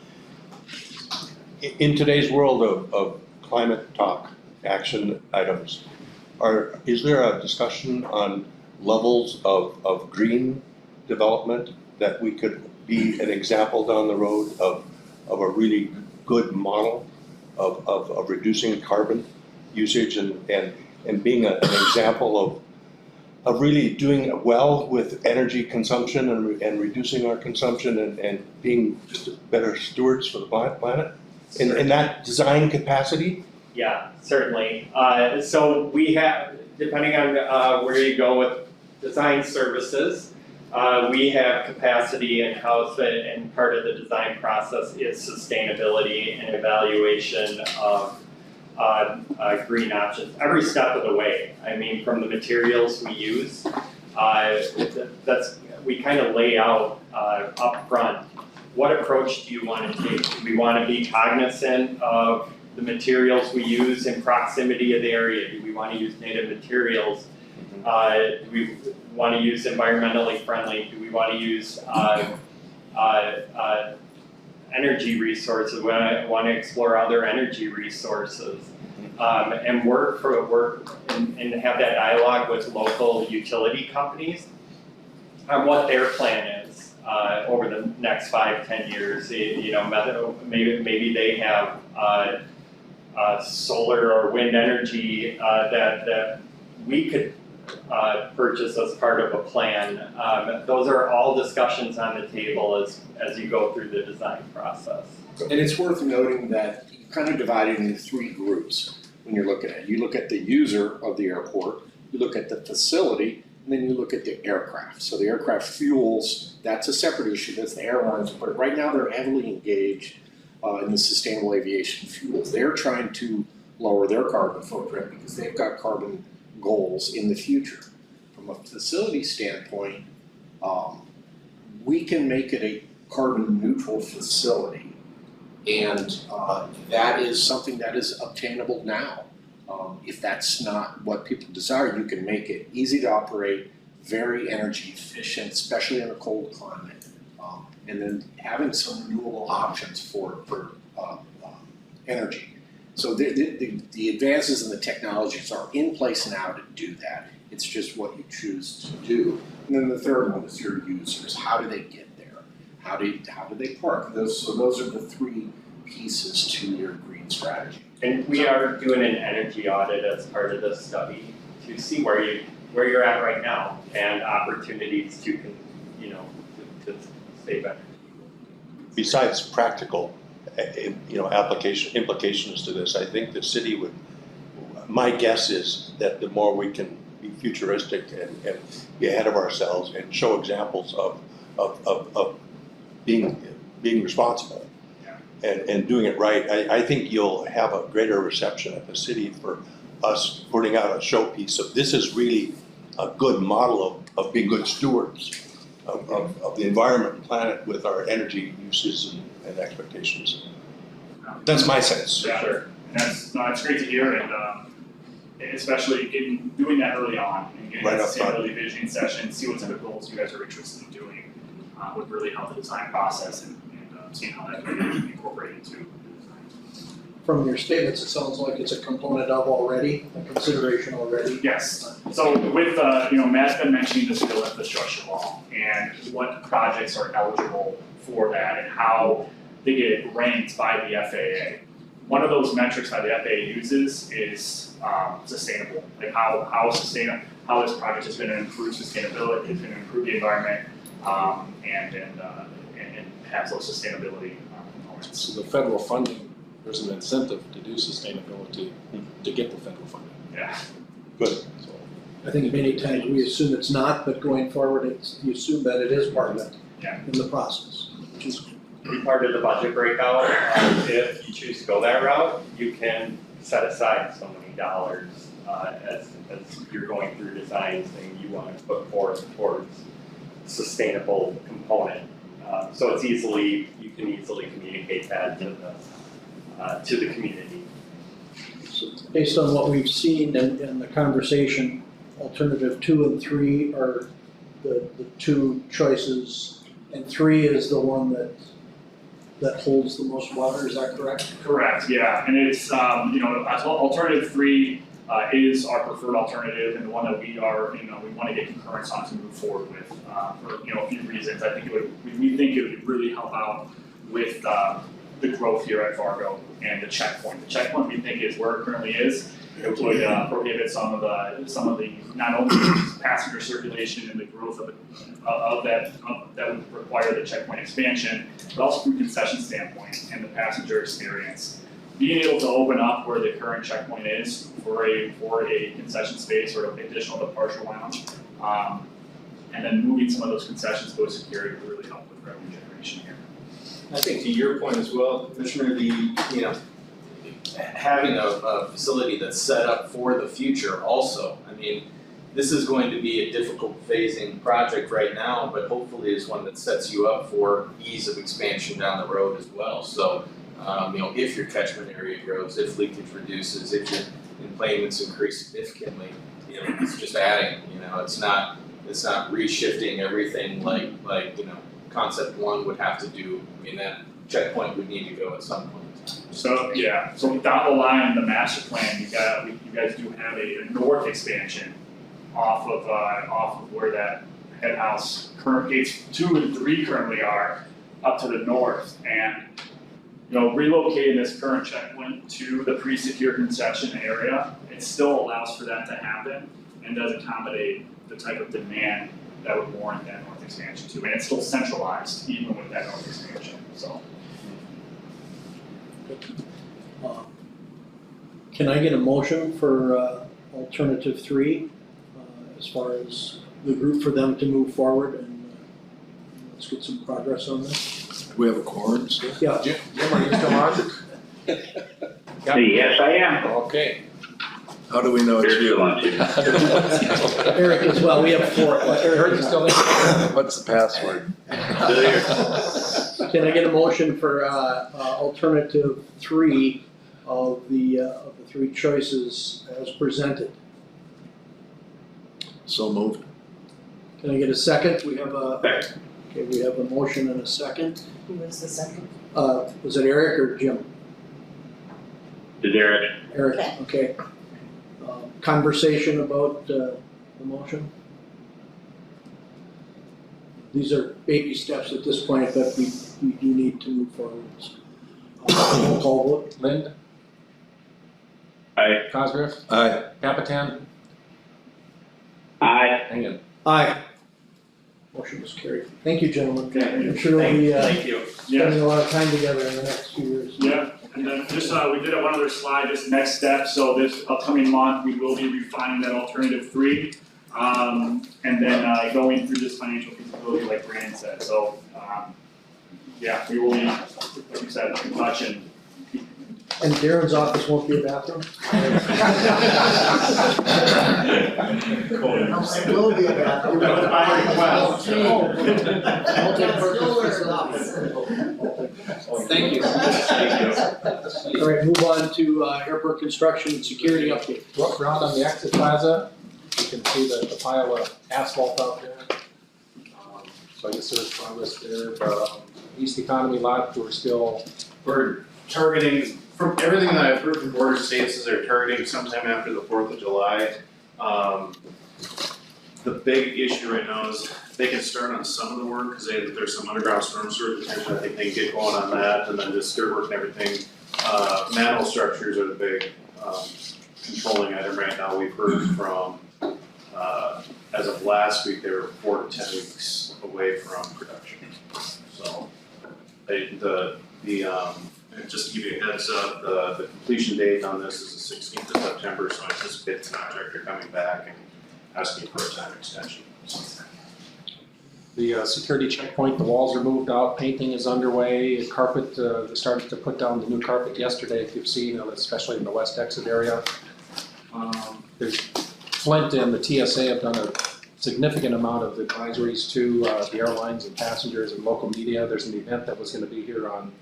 In today's world of climate talk, action items, is there a discussion on levels of green development that we could be an example down the road of a really good model of reducing carbon usage and being an example of really doing well with energy consumption and reducing our consumption and being just better stewards for the planet in that design capacity? Yeah, certainly. So we have, depending on where you go with design services, we have capacity in-house, and part of the design process is sustainability and evaluation of green options every step of the way. I mean, from the materials we use we kind of lay out up front, what approach do you want to take? Do we want to be cognizant of the materials we use in proximity of the area? Do we want to use native materials? Do we want to use environmentally friendly? Do we want to use energy resources? We want to explore other energy resources, and work and have that dialogue with local utility companies on what their plan is over the next 5-10 years. You know, maybe they have solar or wind energy that we could purchase as part of a plan. Those are all discussions on the table as you go through the design process. And it's worth noting that you kind of divide it into 3 groups when you're looking at it. You look at the user of the airport, you look at the facility, and then you look at the aircraft. So the aircraft fuels, that's a separate issue, that's the airlines, but right now they're heavily engaged in the sustainable aviation fuels. They're trying to lower their carbon footprint because they've got carbon goals in the future. From a facility standpoint, we can make it a carbon neutral facility. And that is something that is obtainable now. If that's not what people desire, you can make it easy to operate, very energy efficient, especially in a cold climate. And then having some renewable options for energy. So the advances in the technologies are in place now to do that. It's just what you choose to do. And then the third one is your users. How do they get there? How do they park? Those are the 3 pieces to your green strategy. And we are doing an energy audit as part of this study to see where you're at right now and opportunities to save energy. Besides practical, implications to this, I think the city would, my guess is that the more we can be futuristic and be ahead of ourselves and show examples of being responsible and doing it right, I think you'll have a greater reception at the city for us putting out a showpiece of this is really a good model of being good stewards of the environment and planet with our energy uses and expectations. That's my sense. Yeah, sure. And that's great to hear, and especially doing that early on and getting Right that up front. sustainability visioning session, see what type of goals you guys are interested in doing, would really help the design process and seeing how that can be incorporated into the design. From your statements, it sounds like it's a component of already, a consideration already. Yes. So with Matt's been mentioning the Civil Infrastructure Law and what projects are eligible for that and how they get ranked by the FAA. One of those metrics that the FAA uses is sustainable, like how this project is going to improve sustainability, it's going to improve the environment, and have those sustainability components. So the federal funding, there's an incentive to do sustainability to get the federal funding. Yeah. Good. I think many times we assume it's not, but going forward, you assume that it is part of it in the process, which is Be part of the budget breakout. If you choose to go that route, you can set aside so many dollars as you're going through designs and you want to put forth towards sustainable component. So you can easily communicate that to the community. based on what we've seen in the conversation, alternative 2 and 3 are the 2 choices, and 3 is the one that holds the most water, is that correct? Correct, yeah, and it's, alternative 3 is our preferred alternative, and the one that we want to get concurrence on to move forward with, for, a few reasons. I think we think it would really help out with, the growth here at Fargo and the checkpoint. The checkpoint we think is where it currently is. It would prohibit some of the not only passenger circulation and the growth of that would require the checkpoint expansion, but also from a concession standpoint and the passenger experience. Being able to open up where the current checkpoint is for a concession space or an additional departure lounge, and then moving some of those concessions to security would really help with revenue generation here. I think to your point as well, Commissioner, having a facility that's set up for the future also. I mean, this is going to be a difficult phasing project right now, but hopefully is one that sets you up for ease of expansion down the road as well. So, if your catchment area grows, if leakage reduces, if your emplanements increase significantly, it's just adding, it's not reshifting everything like concept one would have to do. That checkpoint would need to go at some point. So, yeah, so down the line in the master plan, you guys do have a north expansion off of where that head house current gates 2 and 3 currently are, up to the north. And, relocating this current checkpoint to the pre-secure concession area, it still allows for that to happen and does accommodate the type of demand that would warrant that north expansion too. And it's still centralized even with that north expansion, so. Can I get a motion for alternative 3 as far as the group for them to move forward and let's get some progress on this? We have a quorum still? Yeah. Jim, are you still on? Yes, I am. Okay. How do we know it's you? Eric as well, we have 4. Eric is still in. What's the password? Can I get a motion for alternative 3 of the 3 choices as presented? So moved. Can I get a second? We have a motion and a second. Who was the second? Was it Eric or Jim? Is Eric? Eric, okay. Conversation about the motion? These are baby steps at this point, but we do need to move forward. Roll call vote. Lind, Aye. Cosgrove, Aye. Capitan, Aye. Hingham. Aye. Motion was carried. Thank you, gentlemen. Okay. I'm sure we'll be Thank you. spending a lot of time together in the next few years. Yeah, and then just, we did one other slide, just next step, so this upcoming month, we will be refining that alternative 3. And then, going through this financial feasibility like Brandon said, so, yeah, we will be, like you said, in touch and. And Darren's office won't be a bathroom? It will be a bathroom. Thank you. All right, move on to airport construction and security update. Walk around on the exit plaza, you can see the pile of asphalt out there. So I guess there's progress there, but East Economy lot, We're targeting, from everything that I've heard from border states, is they're targeting sometime after the 4th of July. The big issue right now is they can start on some of the work, because there's some underground storm sewer potential, I think they can get going on that, and then just dirt work and everything. Manhole structures are the big, controlling item right now. We've heard from, as of last week, they were 4 to 10 weeks away from production. So, and just to give you a heads up, the completion date on this is the 16th of September, so I anticipate the contractor coming back and asking for a time extension. the security checkpoint, the walls are moved out, painting is underway, carpet, they started to put down the new carpet yesterday, if you've seen, especially in the west exit area. There's Flint and the TSA have done a significant amount of advisories to the airlines and passengers and local media. There's an event that was gonna be here on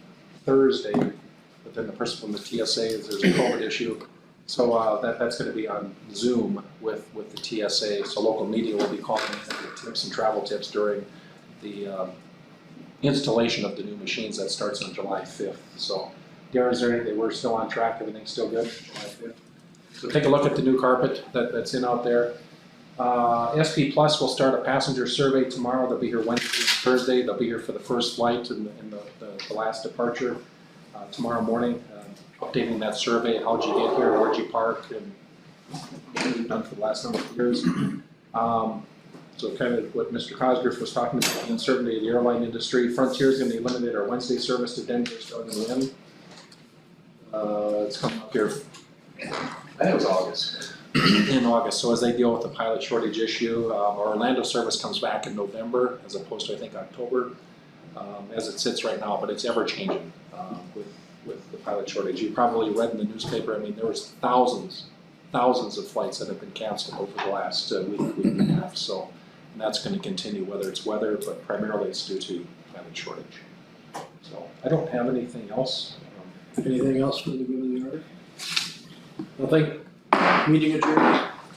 Thursday, but then the person from the TSA, there's a COVID issue. So that's gonna be on Zoom with the TSA, so local media will be calling in tips and travel tips during the installation of the new machines that starts on July 5th. So Darren, is there anything, we're still on track, everything's still good, July 5th? So take a look at the new carpet that's in out there. SP Plus will start a passenger survey tomorrow. They'll be here Wednesday, Thursday. They'll be here for the first flight and the last departure tomorrow morning. Updating that survey, how'd you get here, where'd you park, and what we've done for the last number of years. So kind of what Mr. Cosgrove was talking about, the uncertainty of the airline industry. Frontier is going to eliminate our Wednesday service to Denver starting when? It's coming up here. I think it was August. In August, so as they deal with the pilot shortage issue, our Orlando service comes back in November as opposed to I think October, as it sits right now, but it's ever changing with the pilot shortage. You probably read in the newspaper, I mean, there was thousands thousands of flights that have been canceled over the last week and a half, so and that's gonna continue, whether it's weather, but primarily it's due to pilot shortage. So I don't have anything else. Anything else for the good of the order? Nothing? Meeting adjourned.